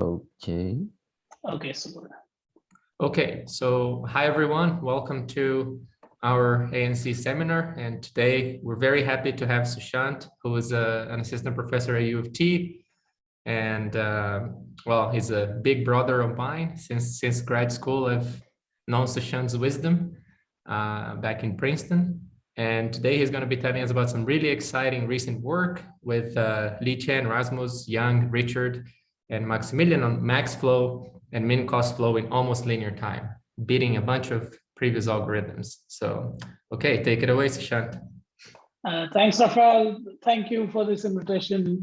Okay. Okay, so hi everyone, welcome to our A&C seminar, and today we're very happy to have Sushant, who is an assistant professor at U of T, and well, he's a big brother of mine. Since grad school, I've known Sushant's wisdom back in Princeton, and today he's going to be telling us about some really exciting recent work with Li Chen, Rasmus, Young, Richard, and Maximilian on max flow and min cost flow in almost linear time, beating a bunch of previous algorithms. So, okay, take it away, Sushant. thanks, Rafael. Thank you for this invitation.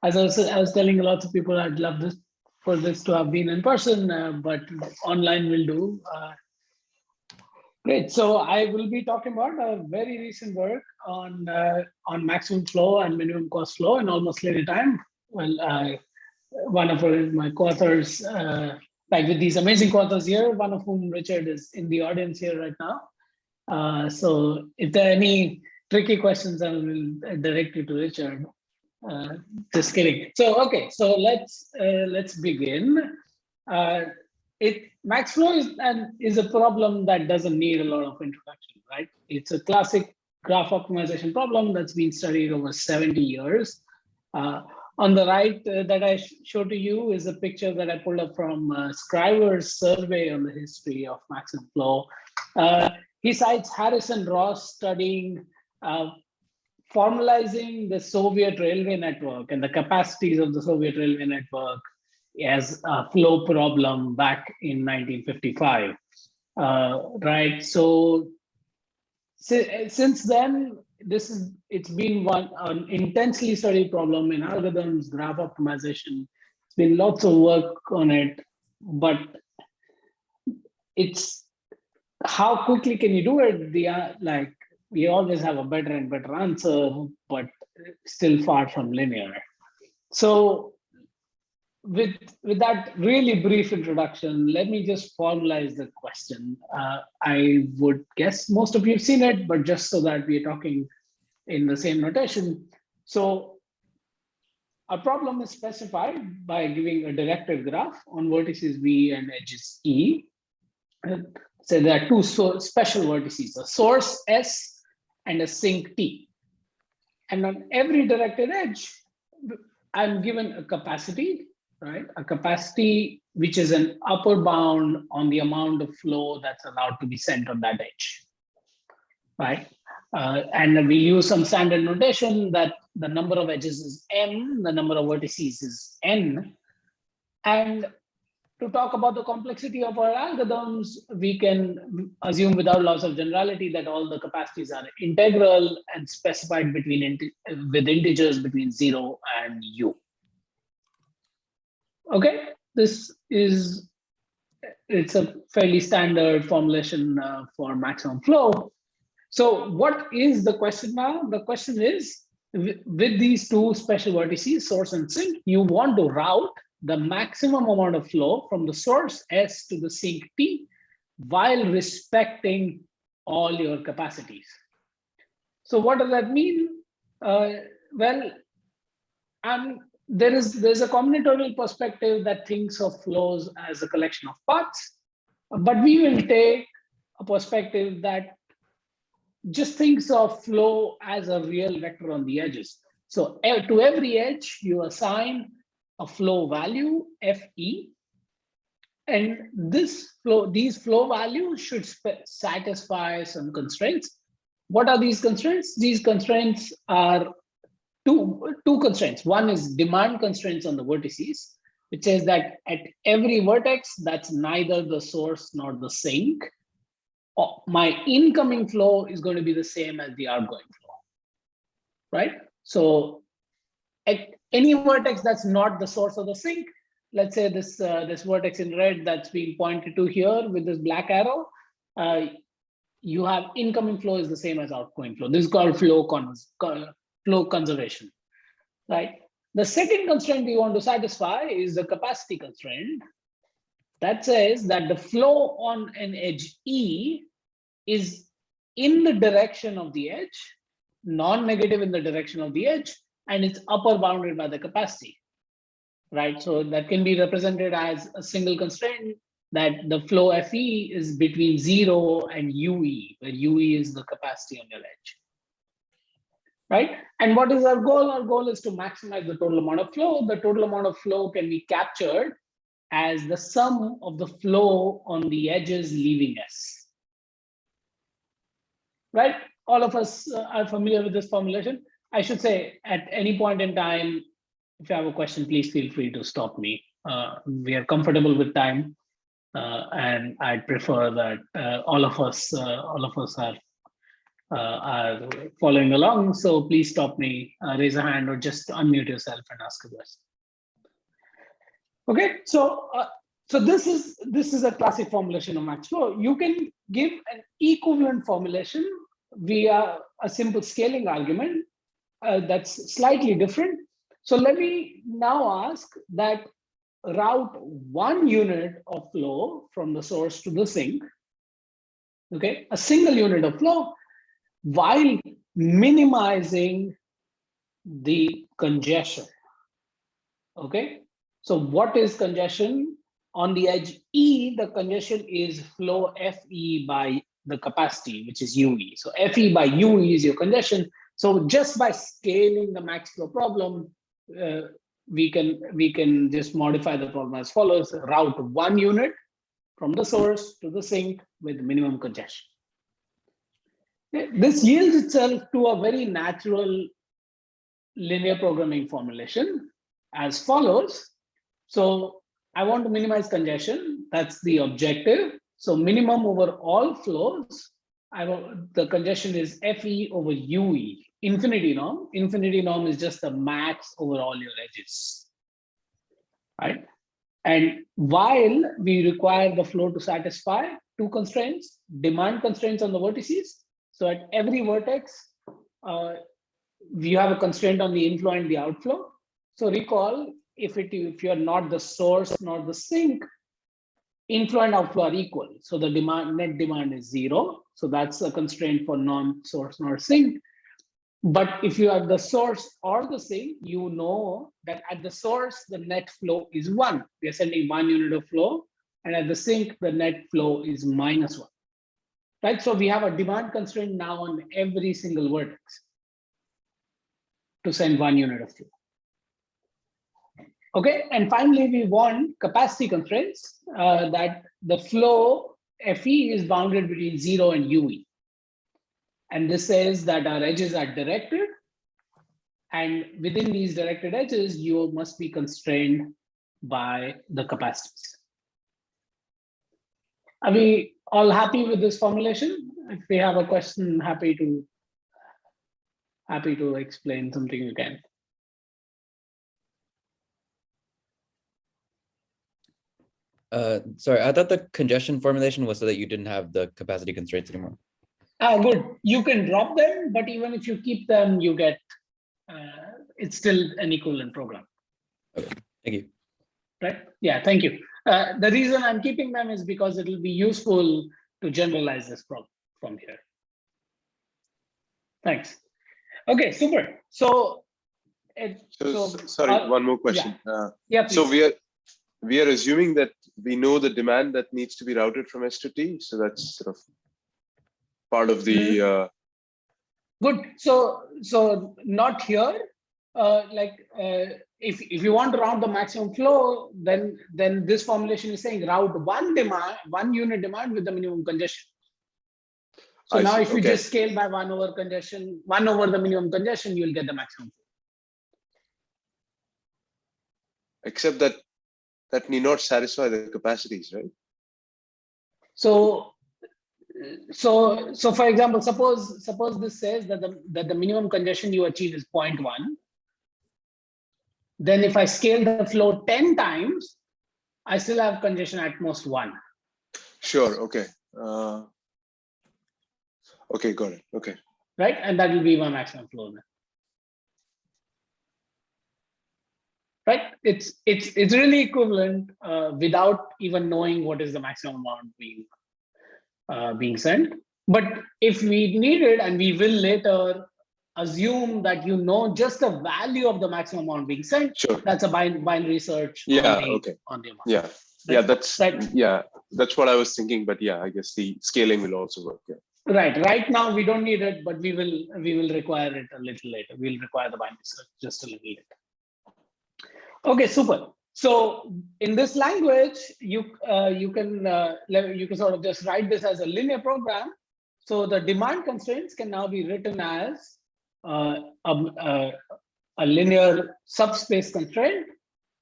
As I was telling lots of people, I'd love for this to have been in person, but online will do. Great. So I will be talking about a very recent work on maximum flow and minimum cost flow in almost linear time. Well, one of my co-authors, like with these amazing co-authors here, one of whom, Richard, is in the audience here right now. So if there are any tricky questions, I will direct you to Richard. Just kidding. So, okay, so let's begin. Max flow is a problem that doesn't need a lot of introduction, right? It's a classic graph optimization problem that's been studied over 70 years. On the right that I showed to you is a picture that I pulled up from Scriver's survey on the history of maximum flow. He cites Harris and Ross studying formalizing the Soviet railway network and the capacities of the Soviet railway network as a flow problem back in 1955, right? So since then, it's been an intensely studied problem in algorithms, graph optimization. It's been lots of work on it, but it's how quickly can you do it? We always have a better and better answer, but still far from linear. So with that really brief introduction, let me just formalize the question. I would guess most of you have seen it, but just so that we're talking in the same notation. So a problem is specified by giving a directed graph on vertices V and edges E. So there are two special vertices, a source S and a sink T. And on every directed edge, I'm given a capacity, right? A capacity which is an upper bound on the amount of flow that's allowed to be sent on that edge, right? And we use some standard notation that the number of edges is m, the number of vertices is n. And to talk about the complexity of our algorithms, we can assume without loss of generality that all the capacities are integral and specified with integers between 0 and u. Okay, it's a fairly standard formulation for maximum flow. So what is the question now? The question is, with these two special vertices, source and sink, you want to route the maximum amount of flow from the source S to the sink T while respecting all your capacities. So what does that mean? There's a combinatorial perspective that thinks of flows as a collection of paths, but we will take a perspective that just thinks of flow as a real vector on the edges. So to every edge, you assign a flow value, Fe, and these flow values should satisfy some constraints. What are these constraints? These constraints are two constraints. One is demand constraints on the vertices, which says that at every vertex, that's neither the source nor the sink, my incoming flow is going to be the same as the outgoing flow, right? So at any vertex that's not the source of the sink, let's say this vertex in red that's being pointed to here with this black arrow, you have incoming flow is the same as outgoing flow. This is called flow conservation, right? The second constraint we want to satisfy is the capacity constraint. That says that the flow on an edge E is in the direction of the edge, non-negative in the direction of the edge, and it's upper bounded by the capacity. right? So that can be represented as a single constraint that the flow FE is between 0 and UE, where UE is the capacity on your edge, right? And what is our goal? Our goal is to maximize the total amount of flow. The total amount of flow can be captured as the sum of the flow on the edges leaving S, right? All of us are familiar with this formulation. I should say at any point in time, if you have a question, please feel free to stop me. We are comfortable with time, and I'd prefer that all of us are following along. So please stop me, raise a hand, or just unmute yourself and ask a question. Okay, so this is a classic formulation of max flow. You can give an equivalent formulation via a simple scaling argument that's slightly different. So let me now ask that route 1 unit of flow from the source to the sink, okay, a single unit of flow, while minimizing the congestion, okay? So what is congestion? On the edge E, the congestion is flow FE by the capacity, which is UE. So FE by UE is your congestion. So just by scaling the max flow problem, we can just modify the problem as follows: route 1 unit from the source to the sink with minimum congestion. This yields itself to a very natural linear programming formulation as follows. So I want to minimize congestion. That's the objective. So minimum over all flows, the congestion is FE over UE. Infinity norm. Infinity norm is just the max over all your edges, right? And while we require the flow to satisfy two constraints, demand constraints on the vertices. So at every vertex, you have a constraint on the inflow and the outflow. So recall, if you're not the source nor the sink, inflow and outflow are equal. So the net demand is 0. So that's a constraint for non-source nor sink. But if you are the source or the sink, you know that at the source, the net flow is 1. We are sending 1 unit of flow. And at the sink, the net flow is -1. Right? So we have a demand constraint now on every single vertex to send 1 unit of flow. Okay, and finally, we want capacity constraints that the flow FE is bounded between 0 and UE. And this says that our edges are directed. And within these directed edges, you must be constrained by the capacities. Are we all happy with this formulation? If we have a question, happy to explain something again. Sorry, I thought the congestion formulation was so that you didn't have the capacity constraints anymore. Good. You can drop them, but even if you keep them, you get, it's still an equivalent program. Okay, thank you. Right? Yeah, thank you. The reason I'm keeping them is because it will be useful to generalize this problem from here. Thanks. Okay, super. So, sorry, one more question. Yeah, so we are assuming that we know the demand that needs to be routed from S to T. So that's sort of part of the. Good. So not here. If you want to route the maximum flow, then this formulation is saying route 1 unit demand with the minimum congestion. So now if you just scale by 1 over congestion, 1 over the minimum congestion, you'll get the maximum flow. Except that need not satisfy the capacities, right? So for example, suppose this says that the minimum congestion you achieve is 0.1. Then if I scale the flow 10 times, I still have congestion at most 1. Sure. Okay. Okay, got it. Okay. Right, and that will be my maximum flow then. Right, it's really equivalent without even knowing what is the maximum amount being sent. But if we need it, and we will later assume that you know just the value of the maximum amount being sent. Sure. That's a binary search. Yeah. On the amount. Yeah. Yeah. That's what I was thinking. But yeah, I guess the scaling will also work. Yeah. Right now we don't need it, but we will require it a little later. We'll require the binary search just a little later. Okay, super. So in this language, you can sort of just write this as a linear program. So the demand constraints can now be written as a linear subspace constraint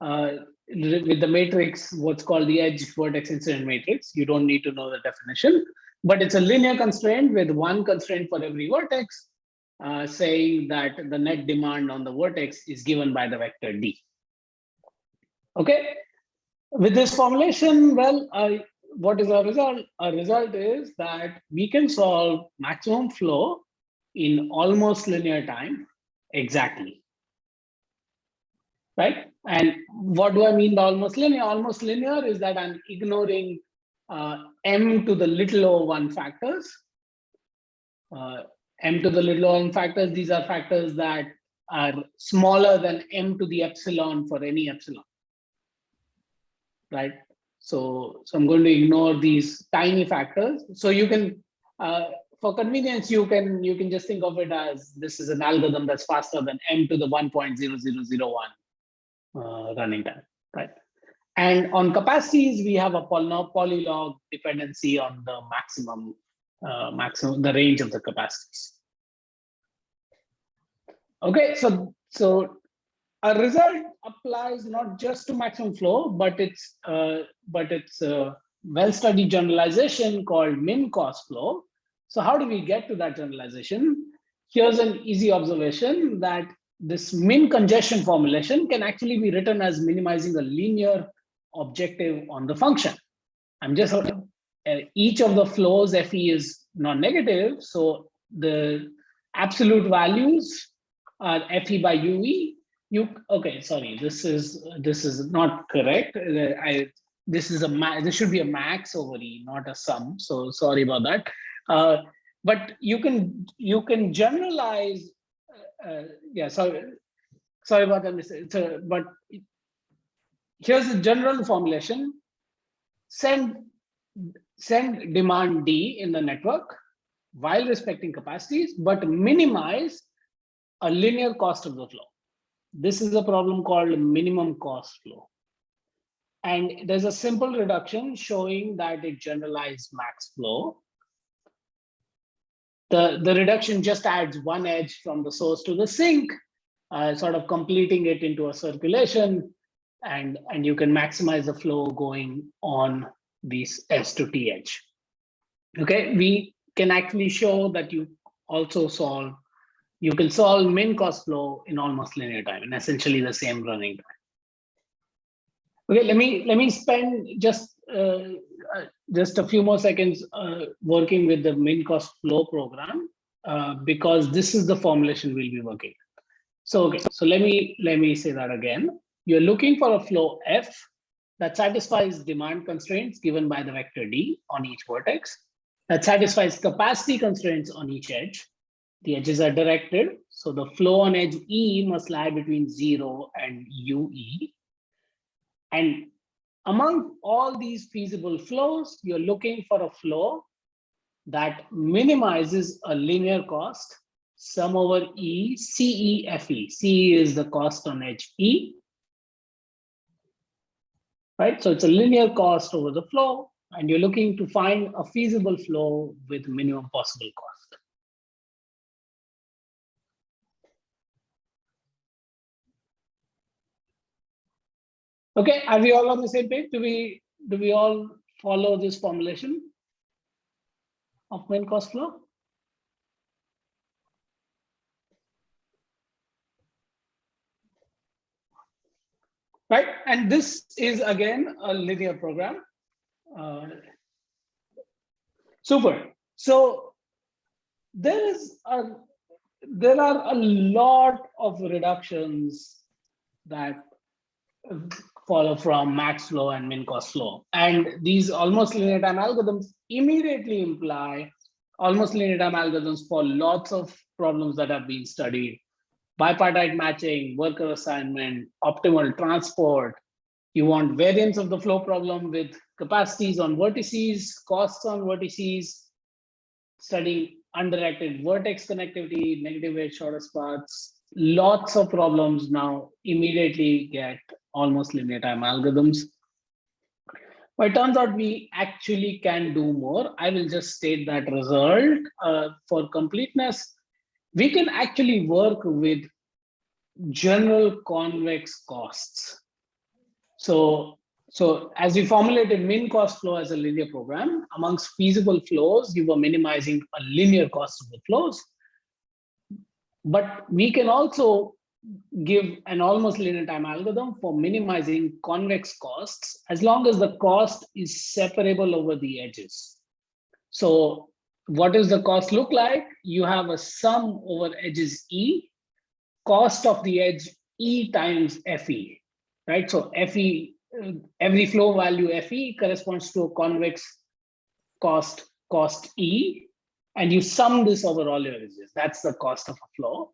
with the matrix, what's called the edge vertex incident matrix. You don't need to know the definition, but it's a linear constraint with one constraint for every vertex, saying that the net demand on the vertex is given by the vector D. Okay, with this formulation, well, what is our result? Our result is that we can solve maximum flow in almost linear time exactly, right? And what do I mean by almost linear? Almost linear is that I'm ignoring m to the little o1 factors. M to the little o1 factors, these are factors that are smaller than m to the epsilon for any epsilon, right? So I'm going to ignore these tiny factors. So you can, for convenience, you can just think of it as this is an algorithm that's faster than m to the 1.0001 running time, right? And on capacities, we have a polylog dependency on the maximum, the range of the capacities. Okay, so a result applies not just to maximum flow, but it's a well-studied generalization called min cost flow. So how do we get to that generalization? Here's an easy observation that this min congestion formulation can actually be written as minimizing a linear objective on the function. I'm just each of the flows Fe is non-negative, so the absolute values are Fe by UE. Okay, sorry, this is not correct. This should be a max over E, not a sum. So sorry about that. But you can generalize. Yeah, sorry about that. But here's the general formulation: send demand D in the network while respecting capacities, but minimize a linear cost of the flow. This is a problem called minimum cost flow. And there's a simple reduction showing that it generalized max flow. The reduction just adds one edge from the source to the sink, sort of completing it into a circulation, and you can maximize the flow going on this S to T edge. Okay, we can actually show that you can solve min cost flow in almost linear time, and essentially the same running time. Okay, let me spend just a few more seconds working with the min cost flow program because this is the formulation we'll be working with. So okay, so let me say that again. You're looking for a flow F that satisfies demand constraints given by the vector D on each vertex, that satisfies capacity constraints on each edge. The edges are directed, so the flow on edge E must lie between 0 and UE. And among all these feasible flows, you're looking for a flow that minimizes a linear cost, sum over E, CE, FE. CE is the cost on edge E, right? So it's a linear cost over the flow, and you're looking to find a feasible flow with minimum possible cost. Okay, are we all on the same page? Do we all follow this formulation of min cost flow? Right, and this is again a linear program. Super. So there are a lot of reductions that follow from max flow and min cost flow, and these almost linear time algorithms immediately imply almost linear time algorithms for lots of problems that have been studied: bipartite matching, worker assignment, optimal transport. You want variance of the flow problem with capacities on vertices, costs on vertices, studying undirected vertex connectivity, negative edge shortest paths. Lots of problems now immediately get almost linear time algorithms. But it turns out we actually can do more. I will just state that result for completeness. We can actually work with general convex costs. So as we formulated min cost flow as a linear program, amongst feasible flows, you were minimizing a linear cost of the flows. But we can also give an almost linear time algorithm for minimizing convex costs as long as the cost is separable over the edges. So what does the cost look like? You have a sum over edges E, cost of the edge E times FE, right? So FE, every flow value FE corresponds to a convex cost E, and you sum this over all your edges. That's the cost of a flow.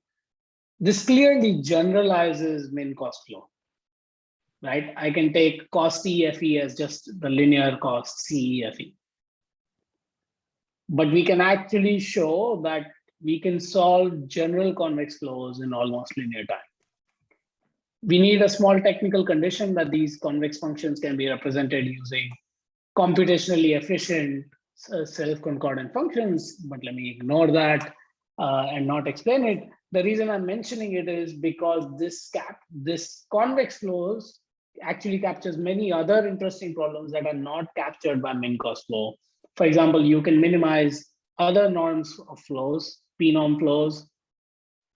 This clearly generalizes min cost flow, right? I can take cost EFE as just the linear cost CEFE. But we can actually show that we can solve general convex flows in almost linear time. We need a small technical condition that these convex functions can be represented using computationally efficient self-concordant functions, but let me ignore that and not explain it. The reason I'm mentioning it is because this convex flows actually captures many other interesting problems that are not captured by min cost flow. For example, you can minimize other norms of flows, p-norm flows.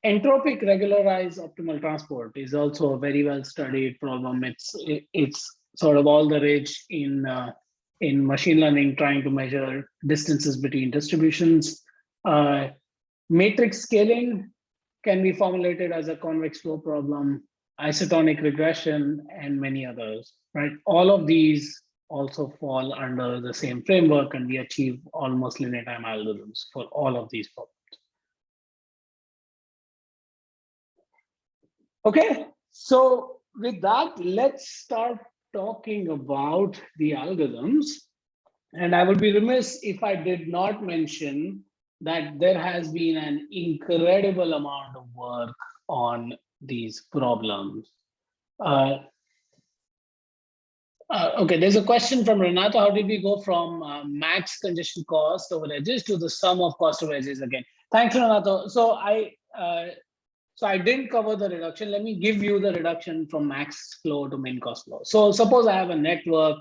Entropic-regularized optimal transport is also a very well-studied problem. It's sort of all the rage in machine learning, trying to measure distances between distributions. Matrix scaling can be formulated as a convex flow problem, isotonic regression, and many others, right? All of these also fall under the same framework, and we achieve almost linear time algorithms for all of these problems. Okay, so with that, let's start talking about the algorithms. And I would be remiss if I did not mention that there has been an incredible amount of work on these problems. Okay, there's a question from Renato. How did we go from max congestion cost over edges to the sum of cost over edges again? Thanks, Renato. So I didn't cover the reduction. Let me give you the reduction from max flow to min cost flow. So suppose I have a network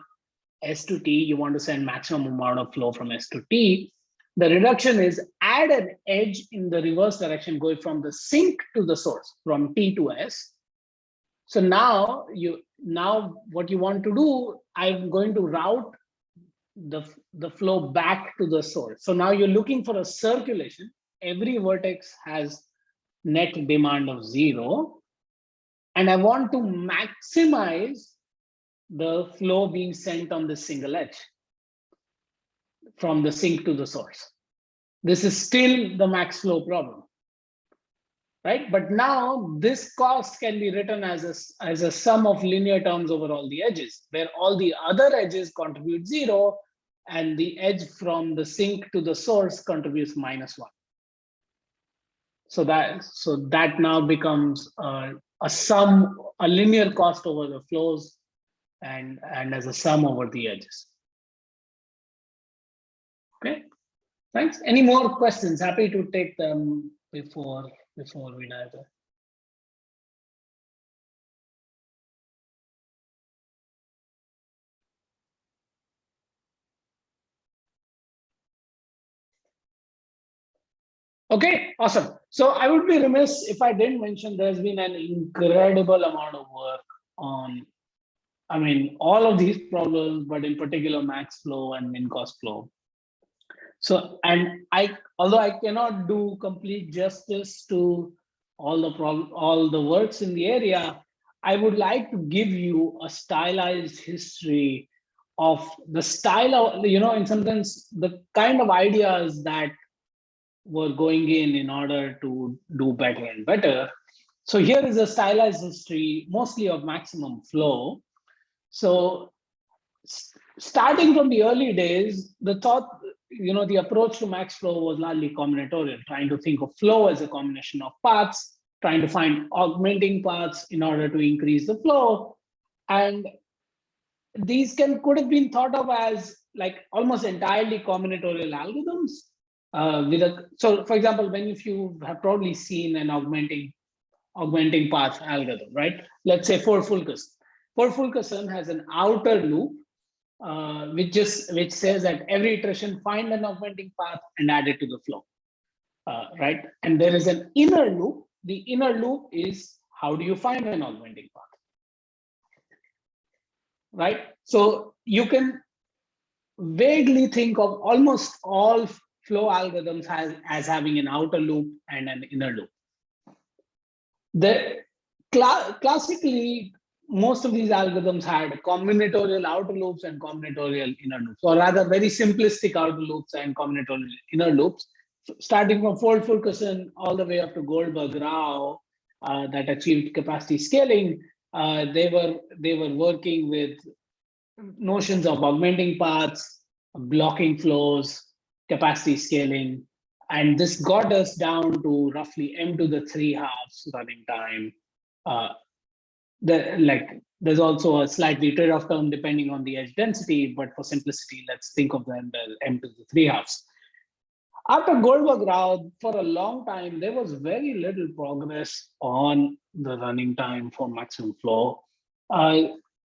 S to T, you want to send maximum amount of flow from S to T. The reduction is add an edge in the reverse direction going from the sink to the source, from T to S. So now what you want to do, I'm going to route the flow back to the source. So now you're looking for a circulation. Every vertex has net demand of 0. And I want to maximize the flow being sent on the single edge from the sink to the source. This is still the max flow problem, right? But now this cost can be written as a sum of linear terms over all the edges, where all the other edges contribute 0 and the edge from the sink to the source contributes -1. So that now becomes a sum, a linear cost over the flows and as a sum over the edges. Okay, thanks. Any more questions? Happy to take them before we dive in. Okay, awesome. So I would be remiss if I didn't mention there's been an incredible amount of work on, I mean, all of these problems, but in particular max flow and min cost flow. So, and although I cannot do complete justice to all the works in the area, I would like to give you a stylized history of the style of, in some sense, the kind of ideas that were going in order to do better and better. So here is a stylized history, mostly of maximum flow. So starting from the early days, the thought, the approach to max flow was largely combinatorial, trying to think of flow as a combination of paths, trying to find augmenting paths in order to increase the flow. And these could have been thought of as like almost entirely combinatorial algorithms. So for example, if you have probably seen an augmenting path algorithm, right? Let's say for Fulkerson. For Fulkerson has an outer loop, which says that every iteration find an augmenting path and add it to the flow, right? And there is an inner loop. The inner loop is how do you find an augmenting path, right? So you can vaguely think of almost all flow algorithms as having an outer loop and an inner loop. Classically, most of these algorithms had combinatorial outer loops and combinatorial inner loops, or rather very simplistic outer loops and combinatorial inner loops, starting from Fulkerson all the way up to Goldberg-Rao, that achieved capacity scaling. They were working with notions of augmenting paths, blocking flows, capacity scaling, and this got us down to roughly m to the 3/2 running time. There's also a slightly trade-off term depending on the edge density, but for simplicity, let's think of them as m to the 3/2. After Goldberg-Rao, for a long time, there was very little progress on the running time for maximum flow.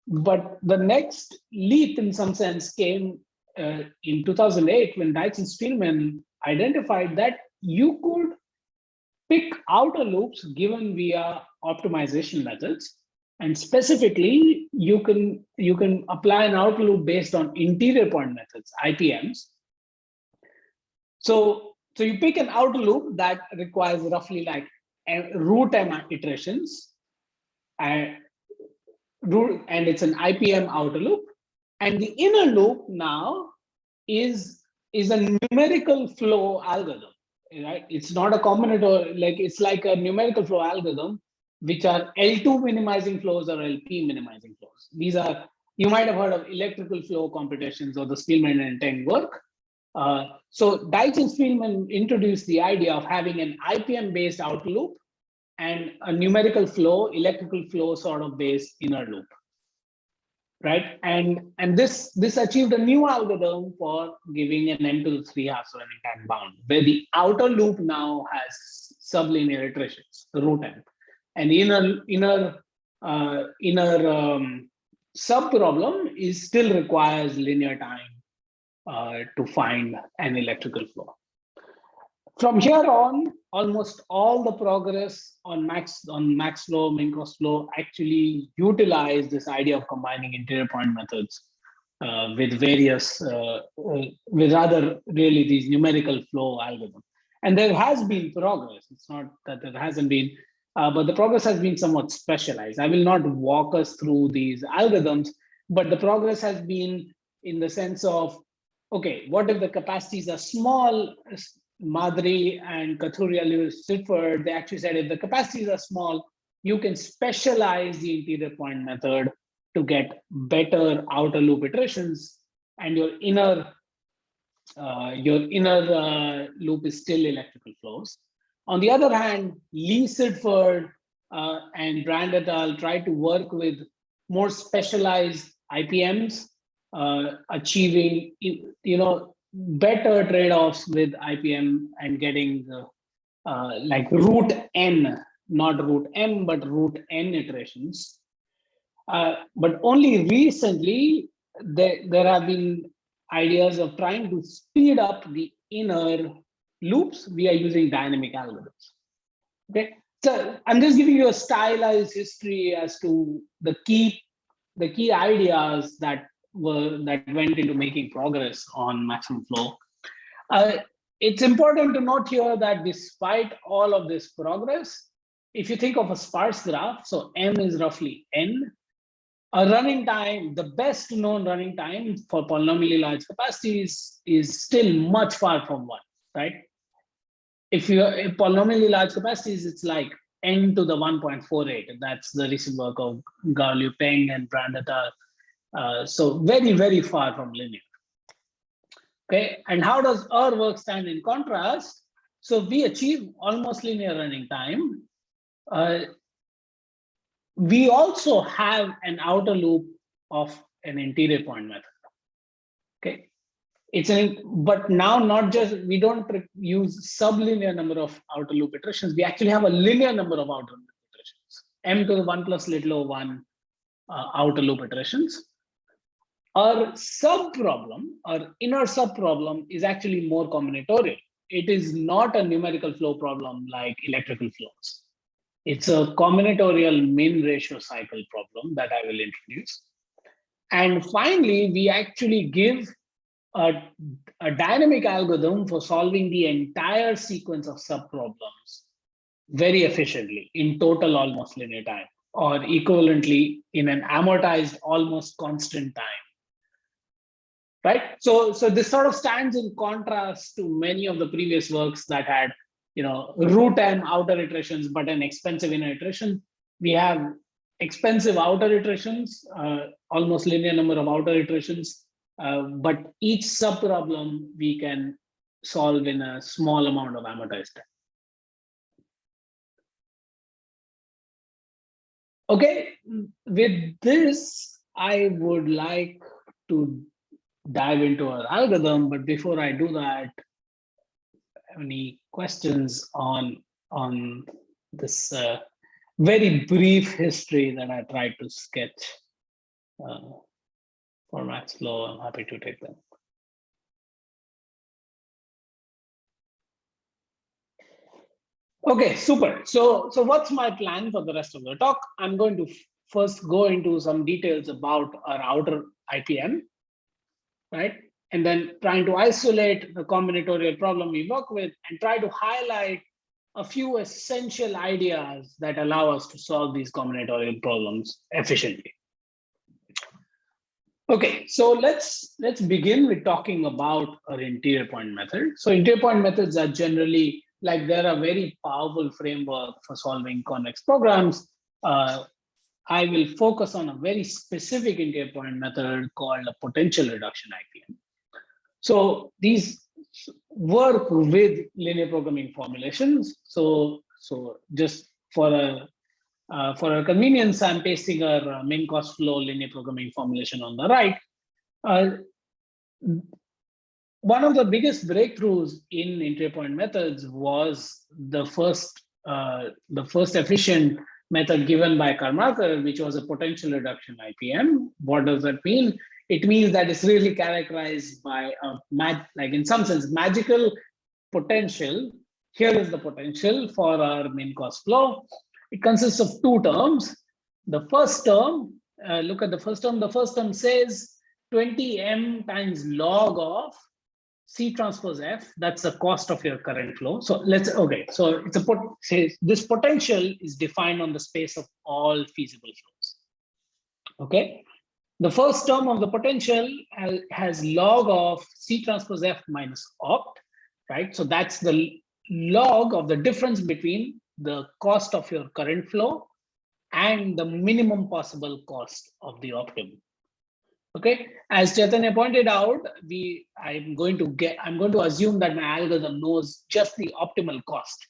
But the next leap, in some sense, came in 2008 when Deitz and Spielman identified that you could pick outer loops given via optimization methods, and specifically, you can apply an outer loop based on interior point methods, IPMs. So you pick an outer loop that requires roughly like root m iterations, and it's an IPM outer loop, and the inner loop now is a numerical flow algorithm, right? It's not a combinatorial, it's like a numerical flow algorithm, which are L2 minimizing flows or LP minimizing flows. These are, you might have heard of electrical flow computations or the Spielman and Teng work. So Deitz and Spielman introduced the idea of having an IPM based outer loop and a numerical flow, electrical flow sort of based inner loop, right? And this achieved a new algorithm for giving an m to the 3/2 running time bound, where the outer loop now has sublinear iterations, the root m, and the inner sub problem still requires linear time to find an electrical flow. From here on, almost all the progress on max flow, min cross flow actually utilize this idea of combining interior point methods with various, with other really these numerical flow algorithms. And there has been progress. It's not that there hasn't been, but the progress has been somewhat specialized. I will not walk us through these algorithms, but the progress has been in the sense of, okay, what if the capacities are small? Madhuri and Kathuria-Sitford, they actually said if the capacities are small, you can specialize the interior point method to get better outer loop iterations, and your inner loop is still electrical flows. On the other hand, Lee-Sitford and Brand et al. Tried to work with more specialized IPMs, achieving better trade-offs with IPM and getting like root n, not root m, but root n iterations. But only recently, there have been ideas of trying to speed up the inner loops via using dynamic algorithms. Okay, so I'm just giving you a stylized history as to the key ideas that went into making progress on maximum flow. It's important to note here that despite all of this progress, if you think of a sparse graph, so m is roughly n, a running time, the best known running time for polynomially large capacities is still much far from 1, right? if you are polynomially large capacities, it's like n to the 1.48. That's the recent work of Gao Liu Peng and Brandata. So very, very far from linear. Okay, and how does our work stand in contrast? So we achieve almost linear running time. We also have an outer loop of an interior point method. Okay, but now not just, we don't use sublinear number of outer loop iterations. We actually have a linear number of outer loop iterations, m to the 1 plus little o 1 outer loop iterations. Our sub-problem, our inner sub-problem is actually more combinatorial. It is not a numerical flow problem like electrical flows. It's a combinatorial min ratio cycle problem that I will introduce. And finally, we actually give a dynamic algorithm for solving the entire sequence of sub-problems very efficiently in total almost linear time, or equivalently in an amortized almost constant time. Right? So this sort of stands in contrast to many of the previous works that had, root n outer iterations, but an expensive inner iteration. We have expensive outer iterations, almost linear number of outer iterations, but each sub-problem we can solve in a small amount of amortized time. Okay, with this, I would like to dive into our algorithm, but before I do that, any questions on this very brief history that I tried to sketch for Max Flow? I'm happy to take them. Okay, super. So what's my plan for the rest of the talk? I'm going to first go into some details about our outer IPM, right? And then trying to isolate the combinatorial problem we work with and try to highlight a few essential ideas that allow us to solve these combinatorial problems efficiently. Okay, so let's begin with talking about our interior point method. So interior point methods are generally, like, they're a very powerful framework for solving convex programs. I will focus on a very specific interior point method called a potential reduction IPM. So these work with linear programming formulations. So just for our convenience, I'm pasting our min cost flow linear programming formulation on the right. One of the biggest breakthroughs in interior point methods was the first efficient method given by Karmarkar, which was a potential reduction IPM. What does that mean? It means that it's really characterized by like in some sense, magical potential. Here is the potential for our min cost flow. It consists of two terms. The first term, look at the first term. The first term says 20m times log of C transpose F. That's the cost of your current flow. So so it's this potential is defined on the space of all feasible flows. Okay. The first term of the potential has log of C transpose F minus opt, right? So that's the log of the difference between the cost of your current flow and the minimum possible cost of the optimum. Okay, as Chaitanya pointed out, I'm going to assume that my algorithm knows just the optimal cost.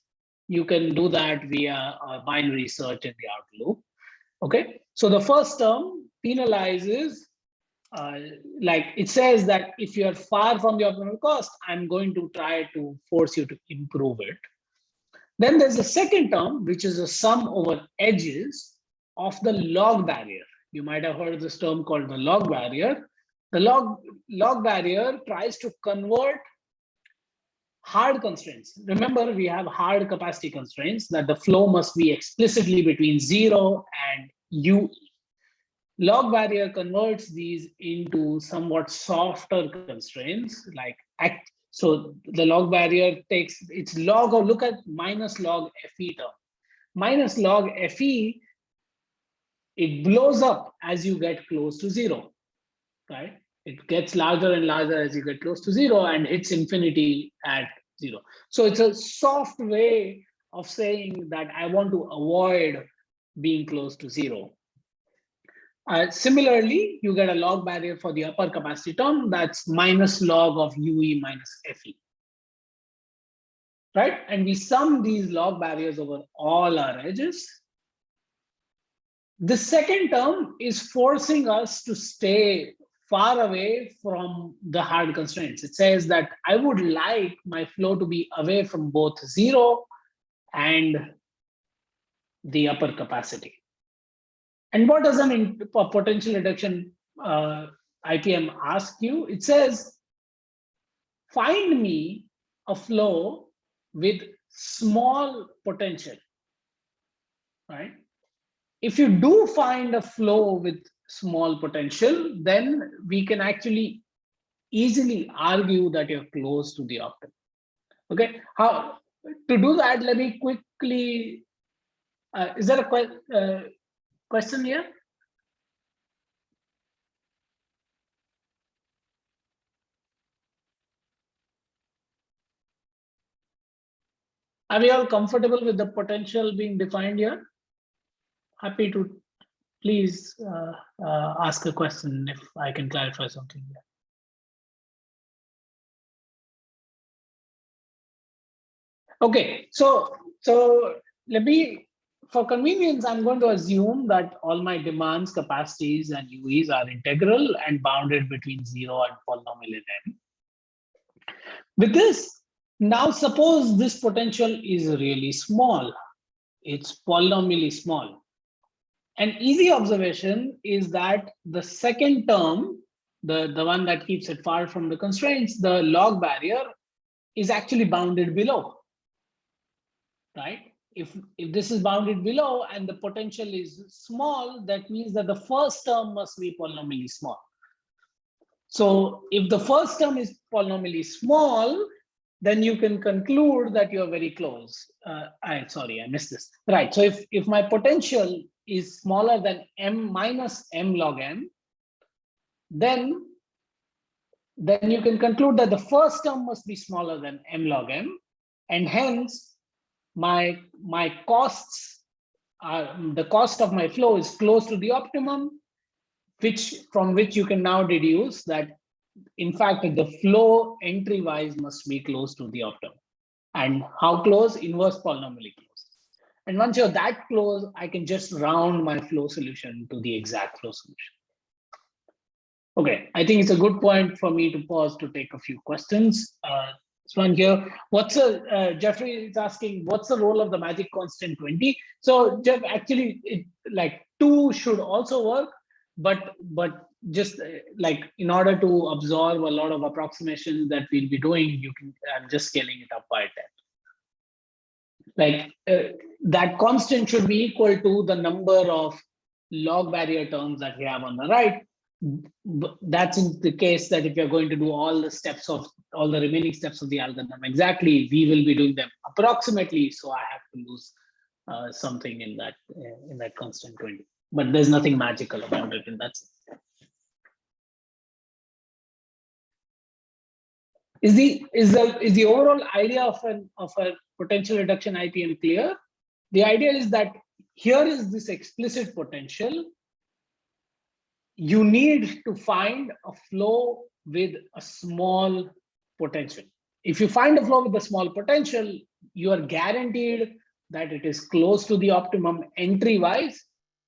You can do that via a binary search in the outer loop. Okay, so the first term penalizes, like it says that if you're far from the optimal cost, I'm going to try to force you to improve it. Then there's the second term, which is a sum over edges of the log barrier. You might have heard this term called the log barrier. The log barrier tries to convert hard constraints. Remember, we have hard capacity constraints that the flow must be explicitly between 0 and UE. Log barrier converts these into somewhat softer constraints, like so the log barrier takes its log, or look at minus log FE term. Minus log FE, it blows up as you get close to 0, right? It gets larger and larger as you get close to 0 and hits infinity at 0. So it's a soft way of saying that I want to avoid being close to 0. Similarly, you get a log barrier for the upper capacity term, that's minus log of UE minus FE. Right? And we sum these log barriers over all our edges. The second term is forcing us to stay far away from the hard constraints. It says that I would like my flow to be away from both 0 and the upper capacity. And what does a potential reduction IPM ask you? It says, find me a flow with small potential, right? If you do find a flow with small potential, then we can actually easily argue that you're close to the optimum. Okay, how to do that? Let me quickly. Is there a question here? Are we all comfortable with the potential being defined here? Happy to please ask a question if I can clarify something here. Okay, so let me, for convenience, I'm going to assume that all my demands, capacities, and UEs are integral and bounded between 0 and polynomial in M. With this, now suppose this potential is really small. It's polynomially small. An easy observation is that the second term, the one that keeps it far from the constraints, the log barrier, is actually bounded below. Right? If this is bounded below and the potential is small, that means that the first term must be polynomially small. So if the first term is polynomially small, then you can conclude that you're very close. Sorry, I missed this. Right, so if my potential is smaller than M minus M log M, then you can conclude that the first term must be smaller than M log M, and hence my costs are, the cost of my flow is close to the optimum, from which you can now deduce that in fact the flow entry wise must be close to the optimum. And how close? Inverse polynomially close. And once you're that close, I can just round my flow solution to the exact flow solution. Okay, I think it's a good point for me to pause to take a few questions. This one here, Jeffrey is asking, what's the role of the magic constant 20? So Jeff, actually, like 2 should also work, but just like in order to absorb a lot of approximations that we'll be doing, I'm just scaling it up by 10. Like that constant should be equal to the number of log barrier terms that we have on the right. That's in the case that if you're going to do all the remaining steps of the algorithm exactly, we will be doing them approximately. So I have to lose something in that constant 20. But there's nothing magical about it in that sense. Is the overall idea of a potential reduction IPM clear? The idea is that here is this explicit potential. You need to find a flow with a small potential. If you find a flow with a small potential, you are guaranteed that it is close to the optimum entry wise,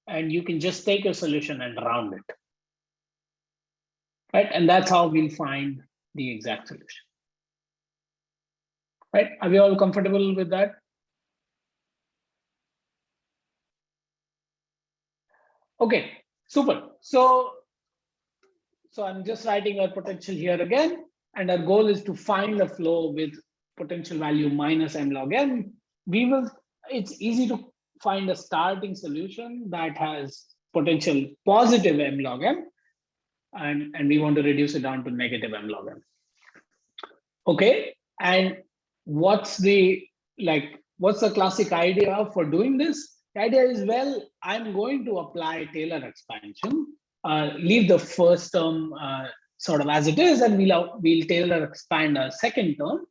and you can just take your solution and round it. Right? And that's how we'll find the exact solution. Right? Are we all comfortable with that? Okay, super. So I'm just writing our potential here again, and our goal is to find a flow with potential value minus M log N. It's easy to find a starting solution that has potential positive M log M, and we want to reduce it down to negative M log M. Okay, and what's the classic idea for doing this? The idea is, well, I'm going to apply Taylor expansion, leave the first term sort of as it is, and we'll Taylor expand a second term.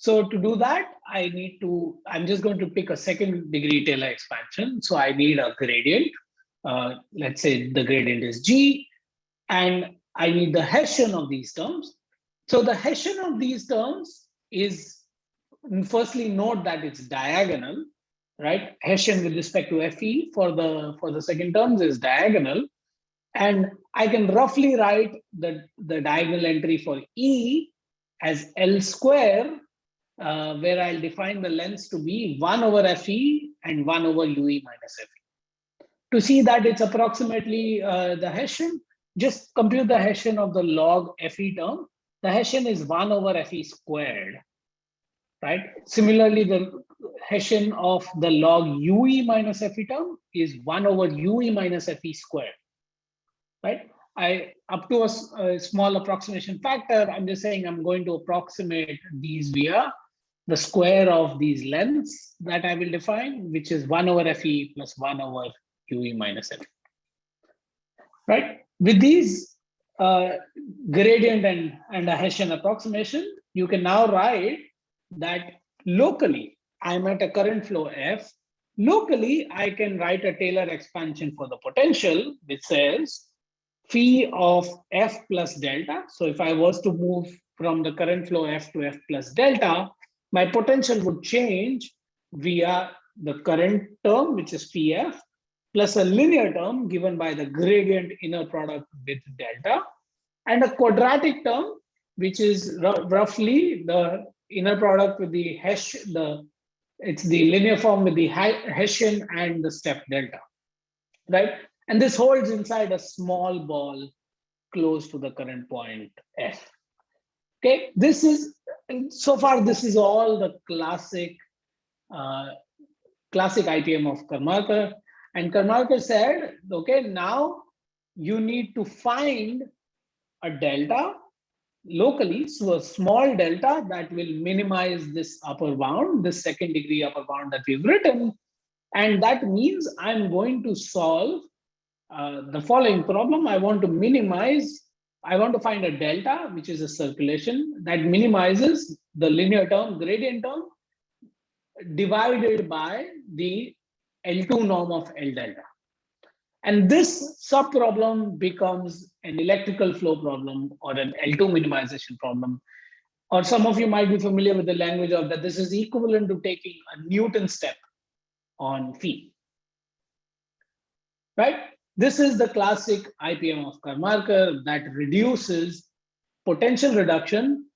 So to do that, I'm just going to pick a second degree Taylor expansion. So I need a gradient. Let's say the gradient is G, and I need the Hessian of these terms. So the Hessian of these terms is, firstly, note that it's diagonal, right? Hessian with respect to Fe for the second terms is diagonal. And I can roughly write the diagonal entry for E as L square, where I'll define the lengths to be 1 over Fe and 1 over UE minus Fe. To see that it's approximately the Hessian, just compute the Hessian of the log Fe term. The Hessian is 1 over Fe squared, right? Similarly, the Hessian of the log UE minus Fe term is 1 over UE minus Fe squared, right? Up to a small approximation factor, I'm just saying I'm going to approximate these via the square of these lengths that I will define, which is 1 over Fe plus 1 over UE minus Fe, right? With these gradient and a Hessian approximation, you can now write that locally, I'm at a current flow F. Locally, I can write a Taylor expansion for the potential, which says phi of F plus delta. So if I was to move from the current flow F to F plus delta, my potential would change via the current term, which is phi F, plus a linear term given by the gradient inner product with delta, and a quadratic term, which is roughly the inner product with the it's the linear form with the Hessian and the step delta, right? And this holds inside a small ball close to the current point F. Okay, this is, so far, this is all the classic IPM of Karmarkar. And Karmarkar said, okay, now you need to find a delta locally, so a small delta that will minimize this upper bound, this second degree upper bound that we've written. And that means I'm going to solve the following problem. I want to find a delta, which is a circulation that minimizes the linear term, gradient term, divided by the L2 norm of L delta. And this sub-problem becomes an electrical flow problem or an L2 minimization problem. Or some of you might be familiar with the language of that this is equivalent to taking a Newton step on phi, right? This is the classic IPM of Karmarkar that reduces potential reduction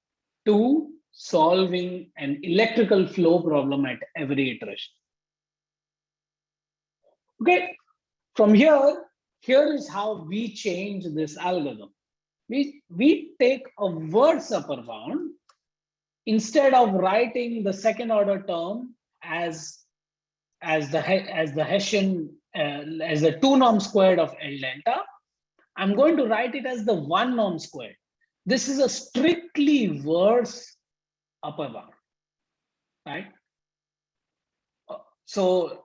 to solving an electrical flow problem at every iteration. Okay, from here is how we change this algorithm. We take a worse upper bound. Instead of writing the second order term as the Hessian, as the 2 norm squared of L delta, I'm going to write it as the 1 norm squared. This is a strictly worse upper bound, right? So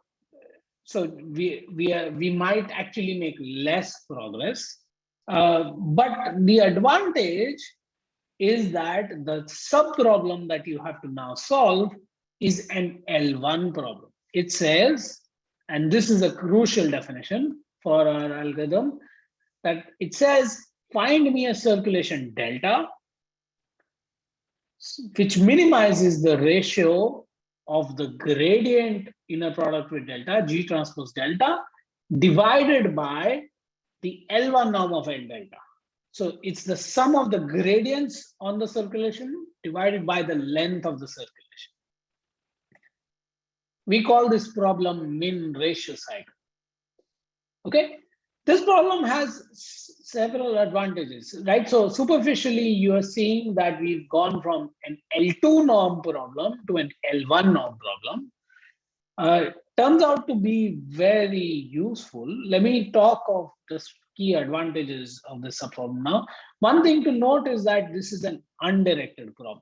we might actually make less progress, but the advantage is that the sub problem that you have to now solve is an L1 problem. It says, and this is a crucial definition for our algorithm, that it says, find me a circulation delta, which minimizes the ratio of the gradient inner product with delta, G transpose delta, divided by the L1 norm of L delta. So it's the sum of the gradients on the circulation divided by the length of the circulation. We call this problem min ratio cycle. Okay, this problem has several advantages, right? So superficially, you are seeing that we've gone from an L2 norm problem to an L1 norm problem. Turns out to be very useful. Let me talk of the key advantages of this subproblem now. One thing to note is that this is an undirected problem.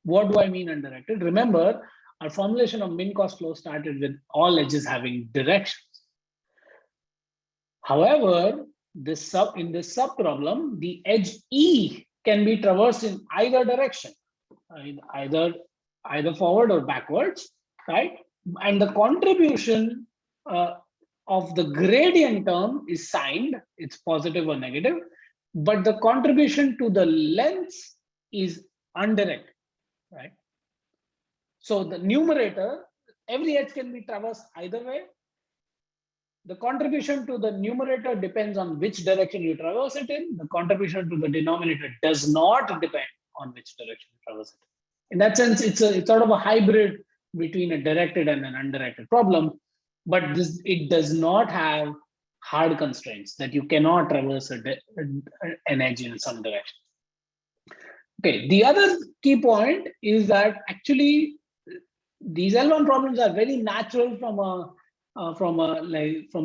What do I mean undirected? Remember, our formulation of min cost flow started with all edges having directions. However, in this subproblem, the edge E can be traversed in either direction, either either forward or backwards, right? And the contribution of the gradient term is signed, it's positive or negative, but the contribution to the length is undirected, right? So the numerator, every edge can be traversed either way. The contribution to the numerator depends on which direction you traverse it in. The contribution to the denominator does not depend on which direction you traverse it in. In that sense, it's sort of a hybrid between a directed and an undirected problem, but it does not have hard constraints that you cannot traverse an edge in some direction. Okay, the other key point is that actually these L1 problems are very natural from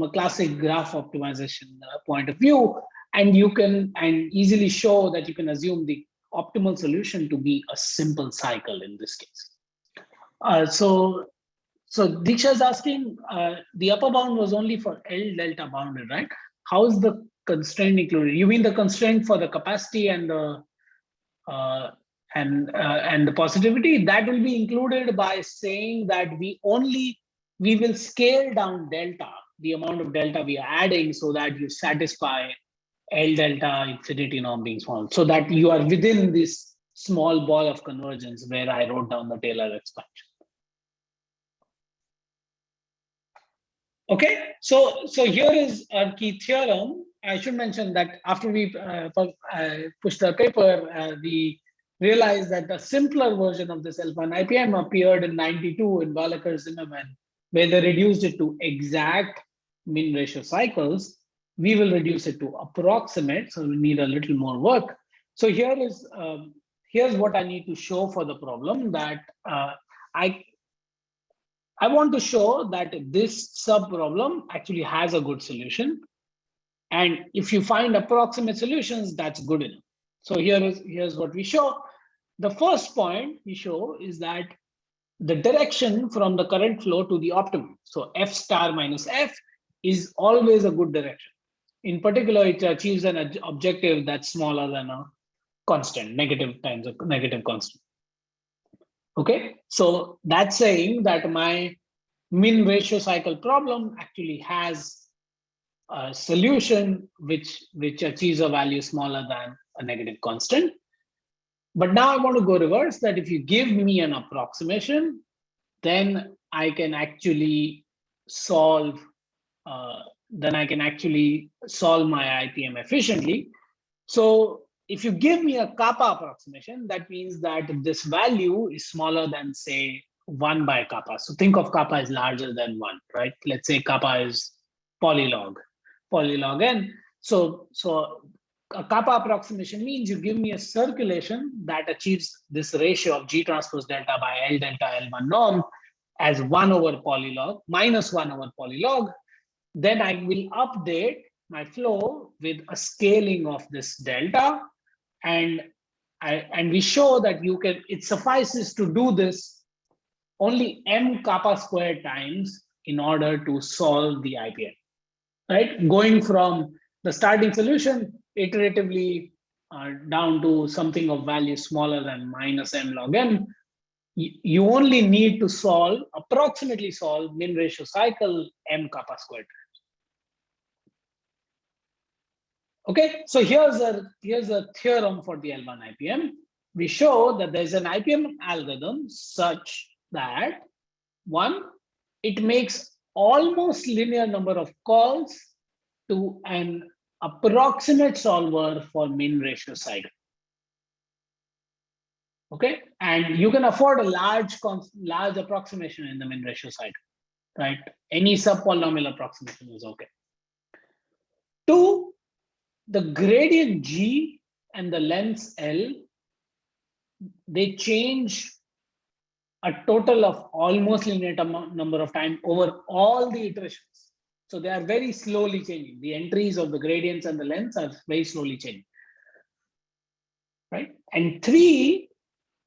a classic graph optimization point of view, and you can easily show that you can assume the optimal solution to be a simple cycle in this case. So Diksha is asking, the upper bound was only for L delta bounded, right? How is the constraint included? You mean the constraint for the capacity and the positivity? That will be included by saying that we will scale down delta, the amount of delta we are adding, so that you satisfy L delta infinity norm being small, so that you are within this small ball of convergence where I wrote down the Taylor expansion. Okay, so here is our key theorem. I should mention that after we pushed the paper, we realized that a simpler version of this L1 Ipm appeared in '92 in Zimmerman, where they reduced it to exact mean ratio cycles. We will reduce it to approximate, so we need a little more work. So here's what I need to show for the problem, that I want to show that this sub-problem actually has a good solution. And if you find approximate solutions, that's good enough. So here's what we show. The first point we show is that the direction from the current flow to the optimum, so F star minus F, is always a good direction. In particular, it achieves an objective that's smaller than a constant, negative times a negative constant. Okay, so that's saying that my min ratio cycle problem actually has a solution which achieves a value smaller than a negative constant. But now I want to go reverse, that if you give me an approximation, then I can actually solve my IPM efficiently. So if you give me a kappa approximation, that means that this value is smaller than, say, 1 by kappa. So think of kappa is larger than 1, right? Let's say kappa is polylog n. So a kappa approximation means you give me a circulation that achieves this ratio of G transpose delta by L delta L1 norm as 1 over polylog, minus 1 over polylog. Then I will update my flow with a scaling of this delta. And we show that it suffices to do this only m kappa squared times in order to solve the IPM, right? Going from the starting solution iteratively down to something of value smaller than minus m log n, you only need to approximately solve min ratio cycle m kappa squared times. Okay, so here's a theorem for the L1 IPM. We show that there's an IPM algorithm such that, one, it makes almost linear number of calls to an approximate solver for min ratio cycle. Okay, and you can afford a large approximation in the min ratio cycle, right? Any subpolynomial approximation is okay. Two, the gradient G and the length L, they change a total of almost linear number of times over all the iterations. So they are very slowly changing. The entries of the gradients and the lengths are very slowly changing, right? And three,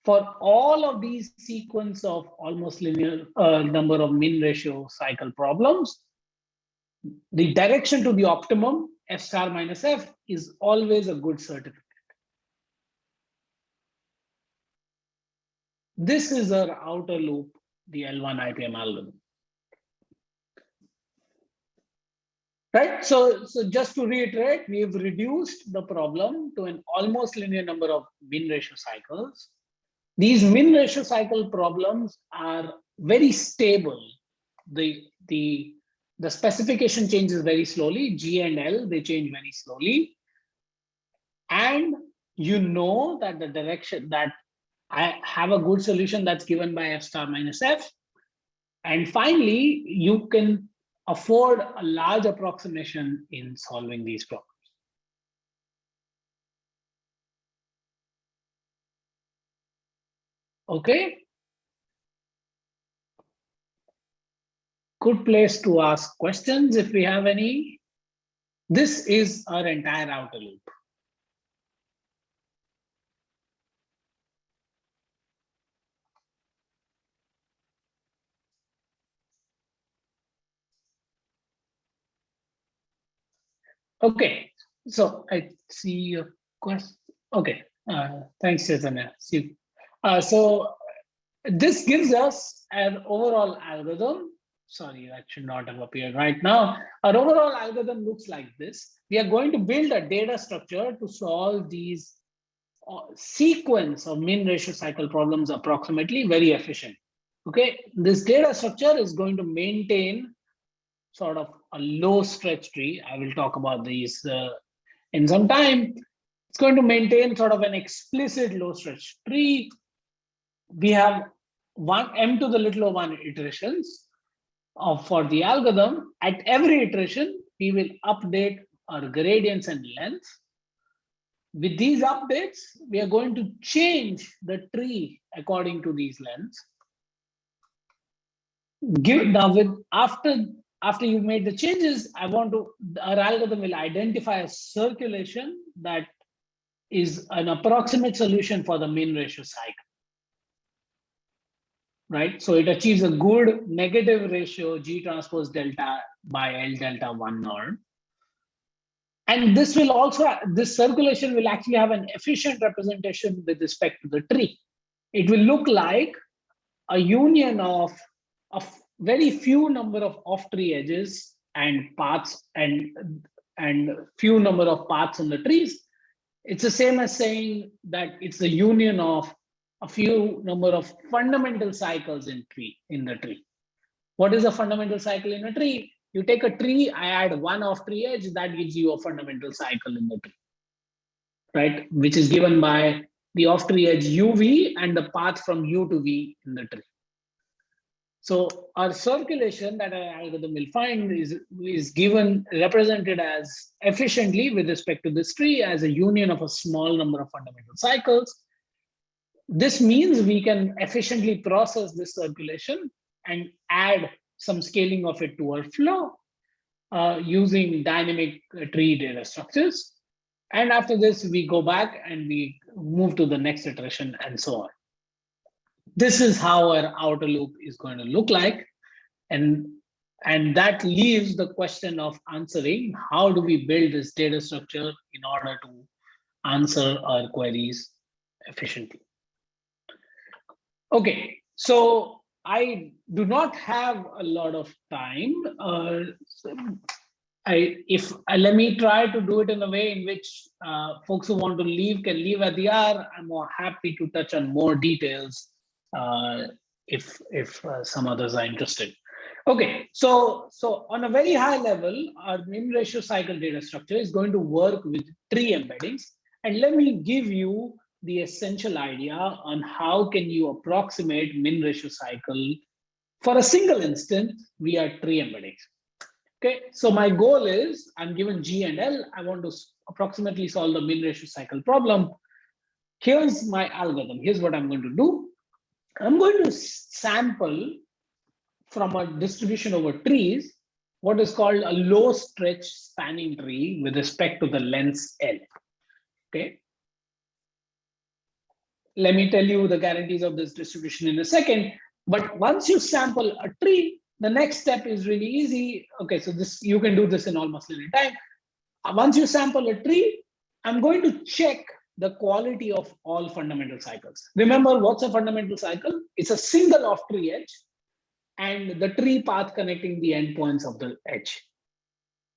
for all of these sequence of almost linear number of min ratio cycle problems, the direction to the optimum, F star minus F, is always a good certificate. This is our outer loop, the L1 Ipm algorithm. Right. So just to reiterate, we've reduced the problem to an almost linear number of min ratio cycles. These min ratio cycle problems are very stable. The specification changes very slowly. G and L, they change very slowly. And you know that the direction that I have a good solution that's given by F star minus F. And finally, you can afford a large approximation in solving these problems. Okay. Good place to ask questions if we have any. This is our entire outer loop. Okay, so I see your question. Okay, thanks, Chaitanya. See, so this gives us an overall algorithm. Sorry, that should not have appeared right now. Our overall algorithm looks like this. We are going to build a data structure to solve these sequence of min ratio cycle problems approximately very efficient. Okay, this data structure is going to maintain sort of a low stretch tree. I will talk about these in some time. It's going to maintain sort of an explicit low stretch tree. We have m to the little o1 iterations for the algorithm. At every iteration, we will update our gradients and lengths. With these updates, we are going to change the tree according to these lengths. After you've made the changes, our algorithm will identify a circulation that is an approximate solution for the min ratio cycle. Right? So it achieves a good negative ratio G transpose delta by L delta 1 norm. And this circulation will actually have an efficient representation with respect to the tree. It will look like a union of a very few number of off-tree edges and paths and few number of paths in the trees. It's the same as saying that it's the union of a few number of fundamental cycles in the tree. What is a fundamental cycle in a tree? You take a tree, I add one off-tree edge, that gives you a fundamental cycle in the tree, right? Which is given by the off-tree edge UV and the path from U to V in the tree. So our circulation that our algorithm will find is represented as efficiently with respect to this tree as a union of a small number of fundamental cycles. This means we can efficiently process this circulation and add some scaling of it to our flow using dynamic tree data structures. And after this, we go back and we move to the next iteration and so on. This is how our outer loop is going to look like. And that leaves the question of answering how do we build this data structure in order to answer our queries efficiently. Okay, so I do not have a lot of time. Let me try to do it in a way in which folks who want to leave can leave at the hour. I'm more happy to touch on more details if some others are interested. Okay, so on a very high level, our min ratio cycle data structure is going to work with tree embeddings. And let me give you the essential idea on how can you approximate min ratio cycle for a single instance via tree embeddings. Okay, so my goal is I'm given G and L. I want to approximately solve the min ratio cycle problem. Here's my algorithm. Here's what I'm going to do. I'm going to sample from a distribution over trees what is called a low stretch spanning tree with respect to the length L. Okay. Let me tell you the guarantees of this distribution in a second. But once you sample a tree, the next step is really easy. Okay, so this you can do this in almost linear time. Once you sample a tree, I'm going to check the quality of all fundamental cycles. Remember, what's a fundamental cycle? It's a single off-tree edge and the tree path connecting the endpoints of the edge.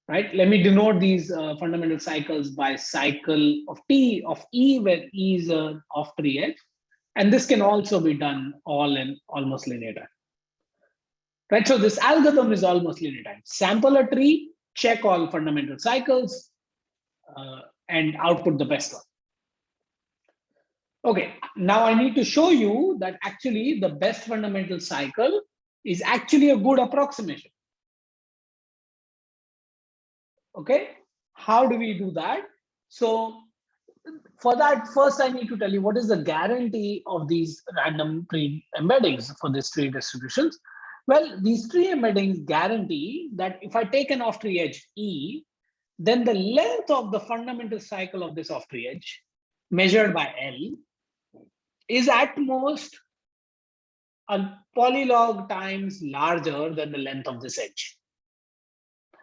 Right? Let me denote these fundamental cycles by cycle of T of E, where E is an off-tree edge. And this can also be done all in almost linear time. Right? So this algorithm is almost linear time. Sample a tree, check all fundamental cycles, and output the best one. Okay, now I need to show you that actually the best fundamental cycle is actually a good approximation. Okay, how do we do that? So for that, first I need to tell you what is the guarantee of these random tree embeddings for these tree distributions. Well, these tree embeddings guarantee that if I take an off-tree edge E, then the length of the fundamental cycle of this off-tree edge measured by L is at most a polylog times larger than the length of this edge.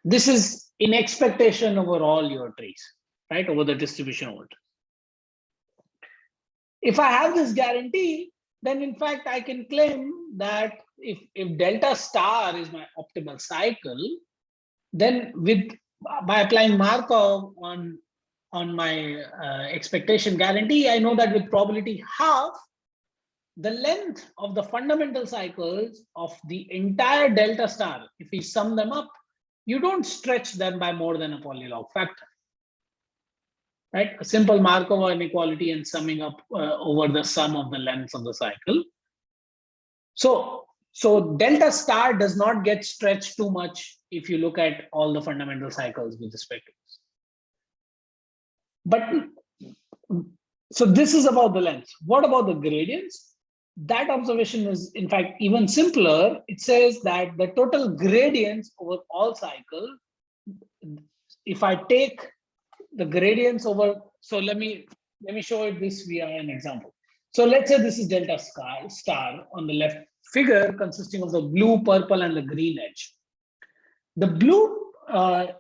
This is in expectation over all your trees, right? Over the distribution over trees. If I have this guarantee, then in fact, I can claim that if delta star is my optimal cycle, then by applying Markov on my expectation guarantee, I know that with probability half, the length of the fundamental cycles of the entire delta star, if we sum them up, you don't stretch them by more than a polylog factor. Right? A simple Markov inequality and summing up over the sum of the lengths of the cycle. So delta star does not get stretched too much if you look at all the fundamental cycles with respect to this. But so this is about the length. What about the gradients? That observation is in fact even simpler. It says that the total gradients over all cycles, if I take the gradients over, so let me show it this via an example. So let's say this is delta star on the left figure consisting of the blue, purple, and the green edge. The blue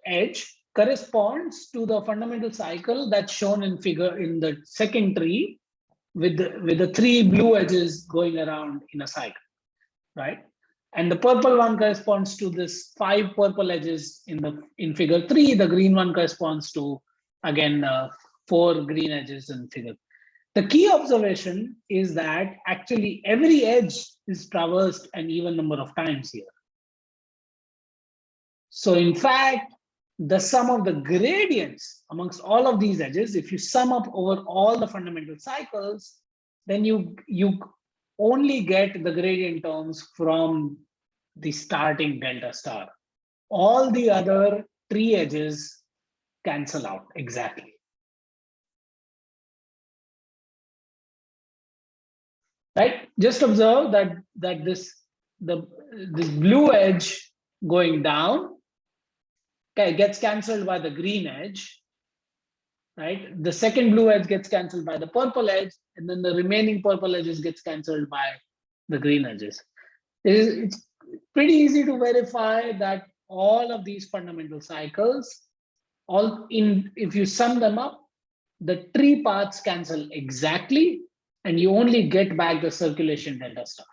edge corresponds to the fundamental cycle that's shown in the second tree with the three blue edges going around in a cycle, right? And the purple one corresponds to this 5 purple edges in figure 3. The green one corresponds to, again, 4 green edges in figure. The key observation is that actually every edge is traversed an even number of times here. So in fact, the sum of the gradients amongst all of these edges, if you sum up over all the fundamental cycles, then you only get the gradient terms from the starting delta star. All the other 3 edges cancel out exactly. Right? Just observe that this blue edge going down gets cancelled by the green edge, right? The second blue edge gets cancelled by the purple edge, and then the remaining purple edges gets cancelled by the green edges. It's pretty easy to verify that all of these fundamental cycles, if you sum them up, the tree paths cancel exactly, and you only get back the circulation delta star.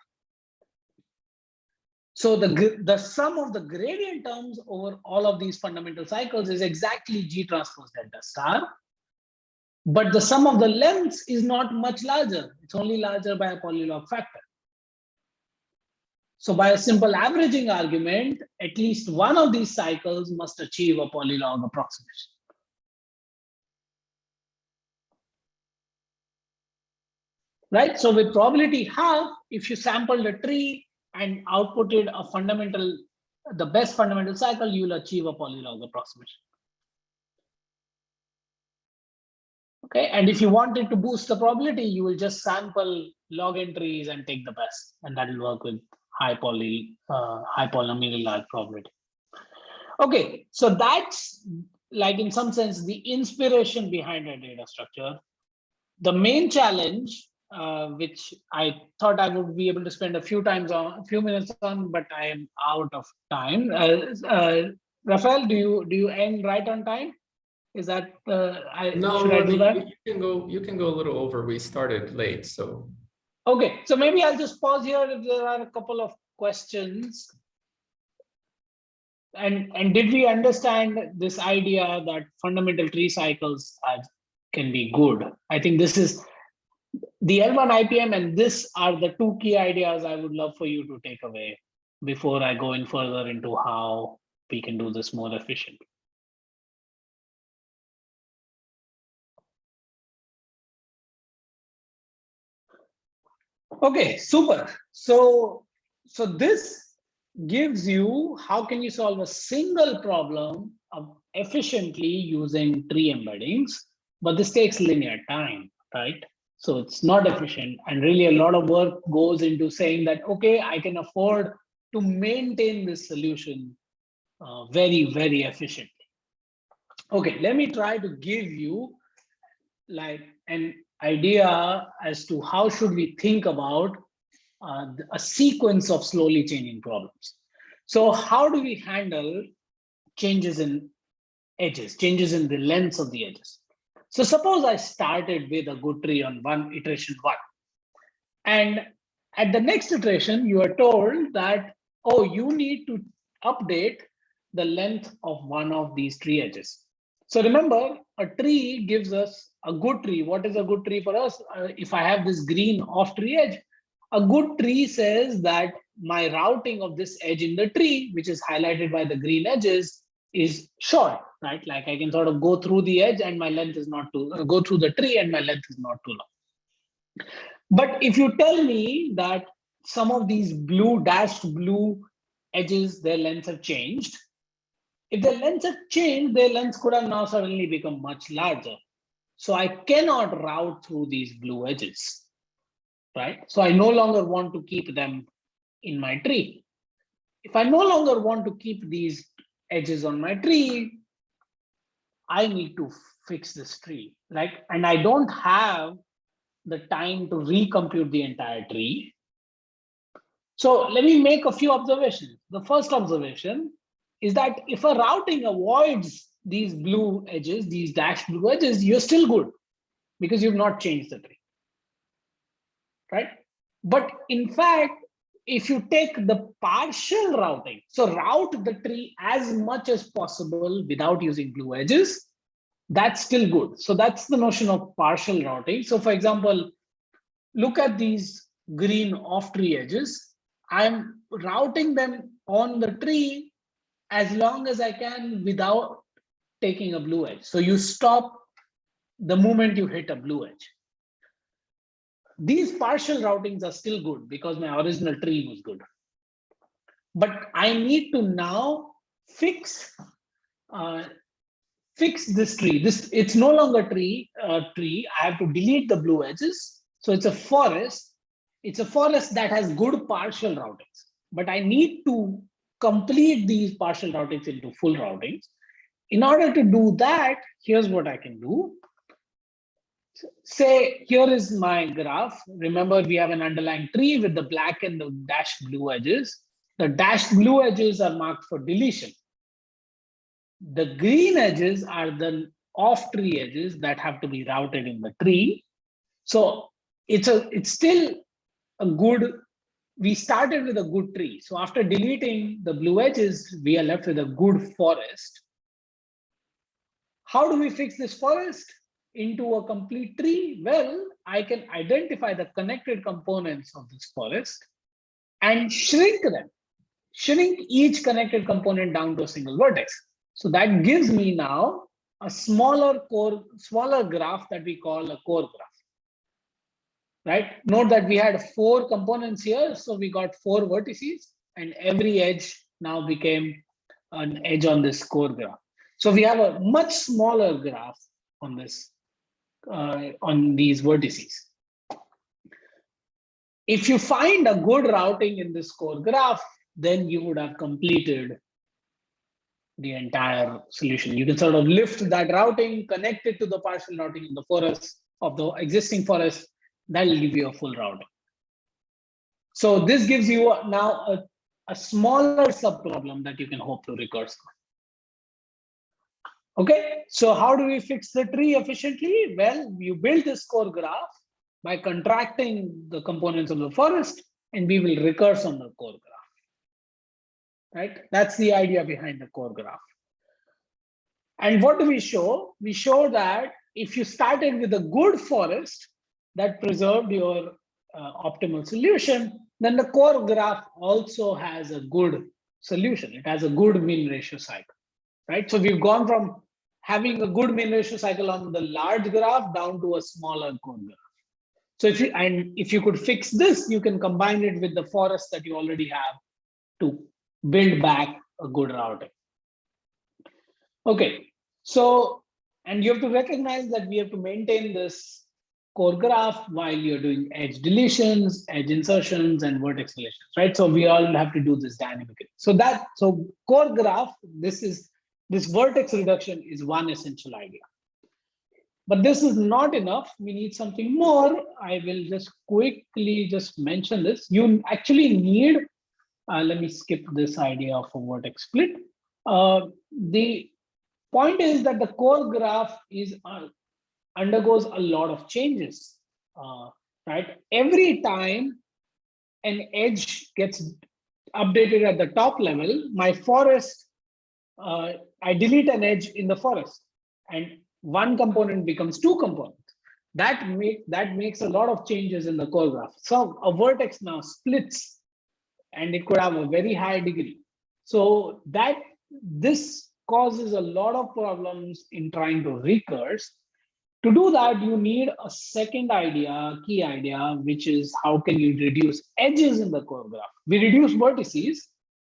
So the sum of the gradient terms over all of these fundamental cycles is exactly G transpose delta star. But the sum of the lengths is not much larger. It's only larger by a polylog factor. So by a simple averaging argument, at least one of these cycles must achieve a polylog approximation. Right? So with probability half, if you sample the tree and outputted the best fundamental cycle, you will achieve a polylog approximation. Okay, and if you wanted to boost the probability, you will just sample log entries and take the best, and that will work with high polynomial large probability. Okay, so that's like in some sense the inspiration behind a data structure. The main challenge, which I thought I would be able to spend a few minutes on, but I am out of time. Rafael, do you end right on time? Is that No, should I do that? you can go a little over. We started late, so. Okay, so maybe I'll just pause here if there are a couple of questions. And did we understand this idea that fundamental tree cycles can be good? I think this is the L1 IPM, and this are the two key ideas I would love for you to take away before I go in further into how we can do this more efficiently. Okay, super. So this gives you how can you solve a single problem efficiently using tree embeddings, but this takes linear time, right? So it's not efficient, and really a lot of work goes into saying that, okay, I can afford to maintain this solution very, very efficiently. Okay, let me try to give you like an idea as to how should we think about a sequence of slowly changing problems. So how do we handle changes in edges, changes in the lengths of the edges? So suppose I started with a good tree on iteration 1. And at the next iteration, you are told that, oh, you need to update the length of one of these tree edges. So remember, a tree gives us a good tree. What is a good tree for us? If I have this green off tree edge, a good tree says that my routing of this edge in the tree, which is highlighted by the green edges, is short, right? Like I can sort of go through the edge and my length is not too, go through the tree and my length is not too long. But if you tell me that some of these dashed blue edges, their lengths have changed, if their lengths have changed, their lengths could have now suddenly become much larger. So I cannot route through these blue edges, right? So I no longer want to keep them in my tree. If I no longer want to keep these edges on my tree, I need to fix this tree, right? And I don't have the time to recompute the entire tree. So let me make a few observations. The first observation is that if a routing avoids these blue edges, these dashed blue edges, you're still good because you've not changed the tree, right? But in fact, if you take the partial routing, so route the tree as much as possible without using blue edges, that's still good. So that's the notion of partial routing. So for example, look at these green off tree edges. I'm routing them on the tree as long as I can without taking a blue edge. So you stop the moment you hit a blue edge. These partial routings are still good because my original tree was good. But I need to now fix this tree. It's no longer tree. I have to delete the blue edges. So it's a forest. It's a forest that has good partial routings. But I need to complete these partial routings into full routings. In order to do that, here's what I can do. Say, here is my graph. Remember, we have an underlying tree with the black and the dashed blue edges. The dashed blue edges are marked for deletion. The green edges are the off tree edges that have to be routed in the tree. So it's still a good, we started with a good tree. So after deleting the blue edges, we are left with a good forest. How do we fix this forest into a complete tree? Well, I can identify the connected components of this forest and shrink them. Shrink each connected component down to a single vertex. So that gives me now a smaller graph that we call a core graph. Right? Note that we had 4 components here, so we got 4 vertices, and every edge now became an edge on this core graph. So we have a much smaller graph on this, on these vertices. If you find a good routing in this core graph, then you would have completed the entire solution. You can sort of lift that routing, connect it to the partial routing in the forest of the existing forest. That will give you a full routing. So this gives you now a smaller subproblem that you can hope to recurse. Okay, so how do we fix the tree efficiently? Well, you build this core graph by contracting the components of the forest, and we will recurse on the core graph. Right? That's the idea behind the core graph. And what do we show? We show that if you started with a good forest that preserved your optimal solution, then the core graph also has a good solution. It has a good mean ratio cycle, right? So we've gone from having a good mean ratio cycle on the large graph down to a smaller core graph. So if you could fix this, you can combine it with the forest that you already have to build back a good routing. Okay, so, and you have to recognize that we have to maintain this core graph while you're doing edge deletions, edge insertions, and vertex relations, right? So we all have to do this dynamically. So core graph, this vertex reduction is one essential idea. But this is not enough. We need something more. I will just quickly just mention this. You actually need, let me skip this idea of a vertex split. The point is that the core graph undergoes a lot of changes, right? Every time an edge gets updated at the top level, my forest, I delete an edge in the forest, and one component becomes two components. That makes a lot of changes in the core graph. So a vertex now splits, and it could have a very high degree. So this causes a lot of problems in trying to recurse. To do that, you need a second idea, key idea, which is how can you reduce edges in the core graph? We reduce vertices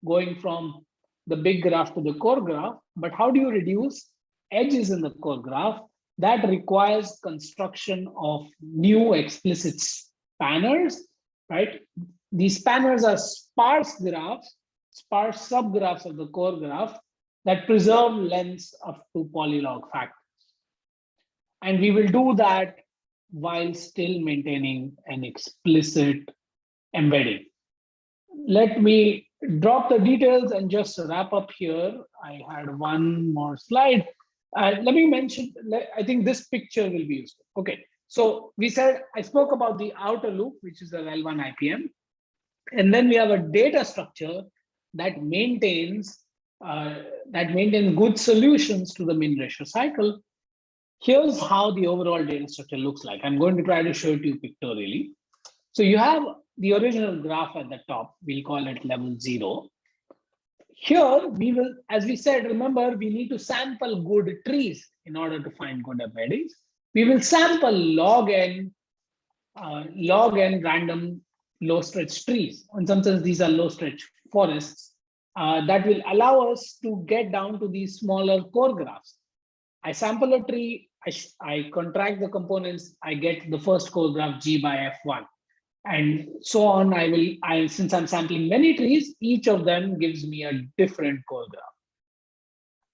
going from the big graph to the core graph, but how do you reduce edges in the core graph? That requires construction of new explicit spanners, right? These spanners are sparse graphs, sparse subgraphs of the core graph that preserve lengths up to polylog factors. And we will do that while still maintaining an explicit embedding. Let me drop the details and just wrap up here. I had one more slide. Let me mention, I think this picture will be useful. Okay, so I spoke about the outer loop, which is the L1 Ipm. And then we have a data structure that maintains good solutions to the mean ratio cycle. Here's how the overall data structure looks like. I'm going to try to show it to you pictorially. So you have the original graph at the top. We'll call it level 0. Here, we will, as we said, remember, we need to sample good trees in order to find good embeddings. We will sample log n random low stretch trees. In some sense, these are low stretch forests that will allow us to get down to these smaller core graphs. I sample a tree, I contract the components, I get the first core graph G by F1. And so on, since I'm sampling many trees, each of them gives me a different core graph.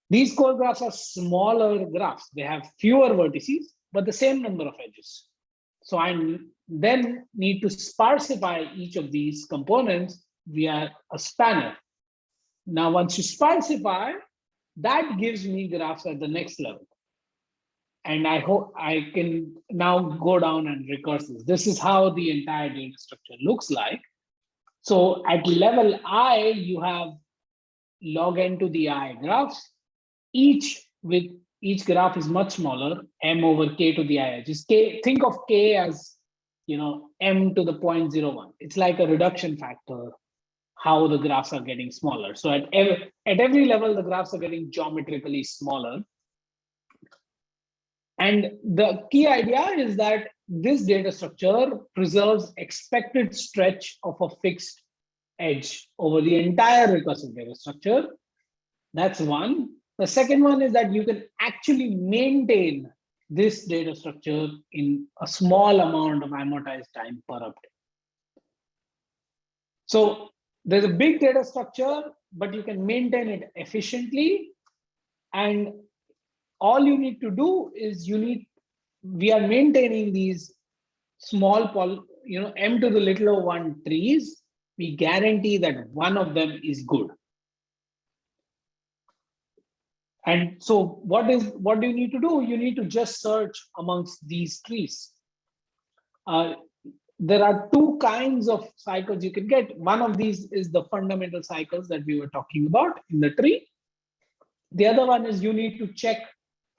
These core graphs are smaller graphs. They have fewer vertices, but the same number of edges. So I then need to sparsify each of these components via a spanner. Now, once you sparsify, that gives me graphs at the next level. And I hope I can now go down and recurse this. This is how the entire data structure looks like. So at level I, you have log n to the I graphs. Each graph is much smaller, m over k to the I. Just k. Think of k as m to the 0.01. It's like a reduction factor, how the graphs are getting smaller. So at every level, the graphs are getting geometrically smaller. And the key idea is that this data structure preserves expected stretch of a fixed edge over the entire recursive data structure. That's one. The second one is that you can actually maintain this data structure in a small amount of amortized time per update. So there's a big data structure, but you can maintain it efficiently. And all you need to do is we are maintaining these small, m to the little of 1 trees. We guarantee that one of them is good. And so what do you need to do? You need to just search amongst these trees. There are two kinds of cycles you can get. One of these is the fundamental cycles that we were talking about in the tree. The other one is you need to check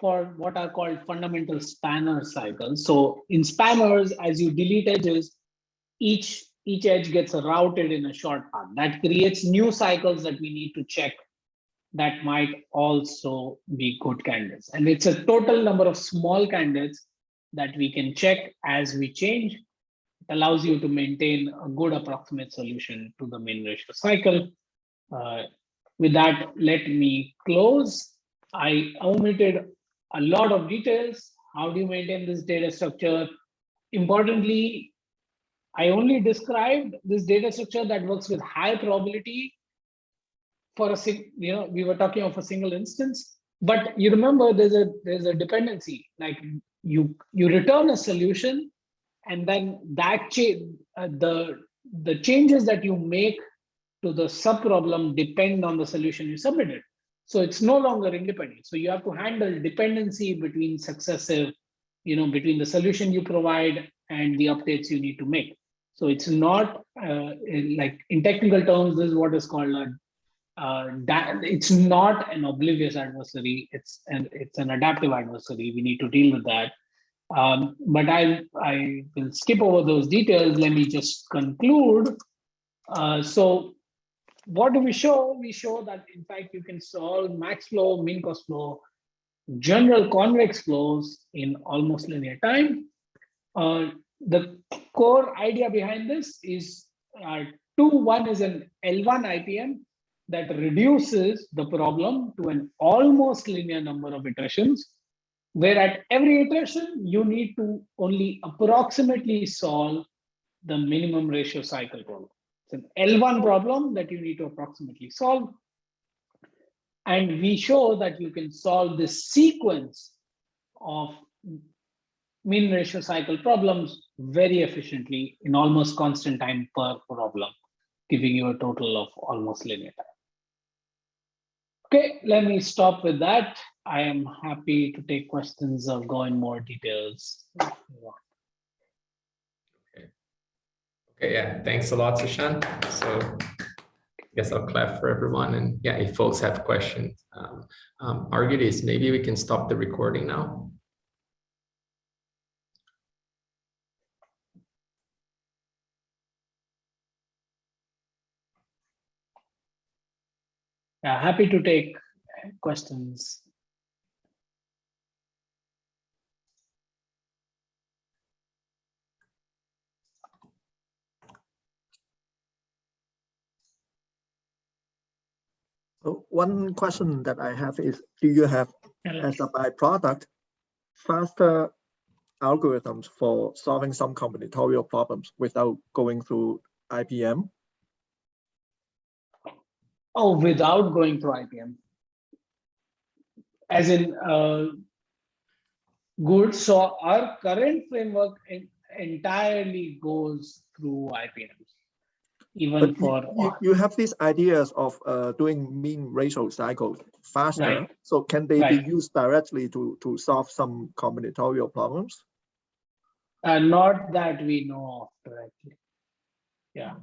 for what are called fundamental spanner cycles. So in spanners, as you delete edges, each edge gets routed in a short path. That creates new cycles that we need to check that might also be good candidates. And it's a total number of small candidates that we can check as we change. It allows you to maintain a good approximate solution to the mean ratio cycle. With that, let me close. I omitted a lot of details. How do you maintain this data structure? Importantly, I only described this data structure that works with high probability for a we were talking of a single instance, but you remember there's a dependency. Like you return a solution, and then that the changes that you make to the subproblem depend on the solution you submitted. So it's no longer independent. So you have to handle dependency between successive, between the solution you provide and the updates you need to make. So it's not like in technical terms, this is what is called it's not an oblivious adversary. It's an adaptive adversary. We need to deal with that. But I will skip over those details. Let me just conclude. So what do we show? We show that, in fact, you can solve max flow, mean cost flow, general convex flows in almost linear time. The core idea behind this is one is an L1 Ipm that reduces the problem to an almost linear number of iterations, where at every iteration, you need to only approximately solve the minimum ratio cycle problem. It's an L1 problem that you need to approximately solve. And we show that you can solve this sequence of mean ratio cycle problems very efficiently in almost constant time per problem, giving you a total of almost linear time. Okay, let me stop with that. I am happy to take questions or go in more details. Okay, yeah, thanks a lot, Sushant. So I guess I'll clap for everyone. And yeah, if folks have questions, Argytis, maybe we can stop the recording now. Yeah, happy to take questions. So one question that I have is, do you have, as a byproduct, faster algorithms for solving some combinatorial problems without going through IPM? Oh, without going through IPM. As in, good. So our current framework entirely goes through IPMs. Even for you have these ideas of doing mean ratio cycles faster. Right. So can they be used directly to solve some combinatorial problems? Not that we know of directly. Yeah.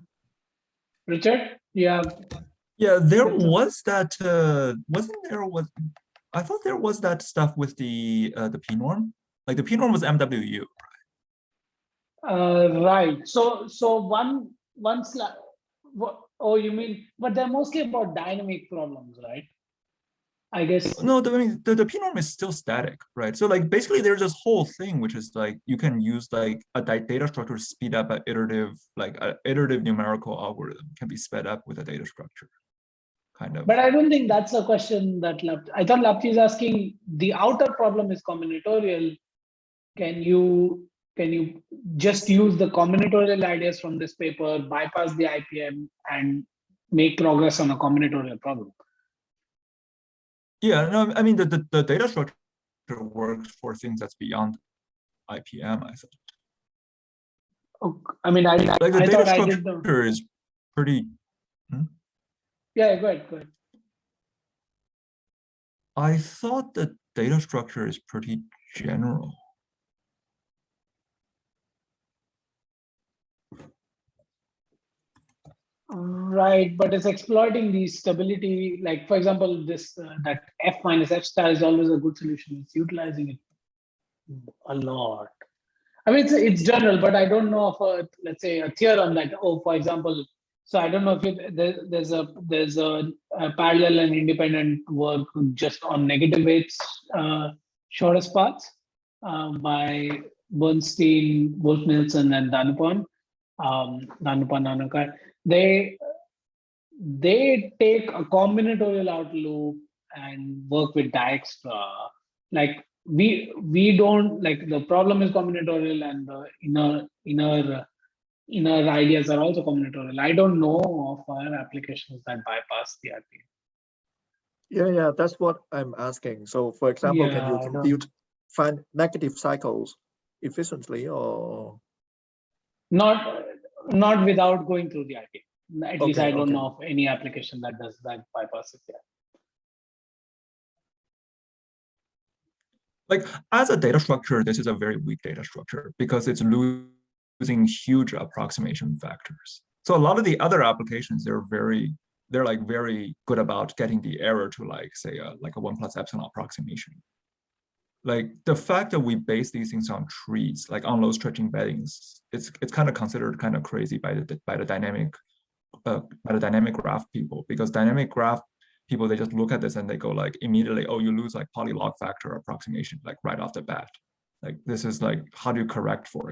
Richard, yeah. Yeah, there was that. Wasn't there? I thought there was that stuff with the p-norm. Like the p-norm was MWU. Right. So one slide. Oh, you mean? But they're mostly about dynamic problems, right? I guess. No, I mean the p-norm is still static, right? So like basically there's this whole thing which is like you can use like a data structure to speed up an iterative, like an iterative numerical algorithm can be sped up with a data structure, kind of. But I don't think that's a question that I thought Lapti is asking. The outer problem is combinatorial. Can you just use the combinatorial ideas from this paper, bypass the IPM, and make progress on a combinatorial problem? Yeah, no, I mean the data structure works for things that's beyond IPM, I think. Oh, I mean, like the data structure is pretty. Yeah, go ahead. I thought the data structure is pretty general. Right, but it's exploiting the stability. Like, for example, this that F minus F star is always a good solution. It's utilizing it a lot. I mean, it's general, but I don't know of a, let's say, a theorem that, oh, for example, so I don't know if there's a parallel and independent work just on negative weights shortest paths by Bernstein, Wolf-Nielsen, and Danupan, Nanukar. They take a combinatorial out loop and work with Dijkstra. Like we don't, like, the problem is combinatorial and the inner ideas are also combinatorial. I don't know of our applications that bypass the RPM. Yeah, that's what I'm asking. So for example, can you compute find negative cycles efficiently, or not without going through the RPM? At least I don't know of any application that does that bypass it. Like, as a data structure, this is a very weak data structure because it's losing huge approximation factors. So a lot of the other applications, they're like very good about getting the error to, like, say like a 1 plus epsilon approximation. Like, the fact that we base these things on trees, like on low stretch embeddings, it's kind of considered kind of crazy by the dynamic graph people, because dynamic graph people, they just look at this and they go like immediately, oh, you lose like polylog factor approximation, like right off the bat. Like, this is like, how do you correct for it?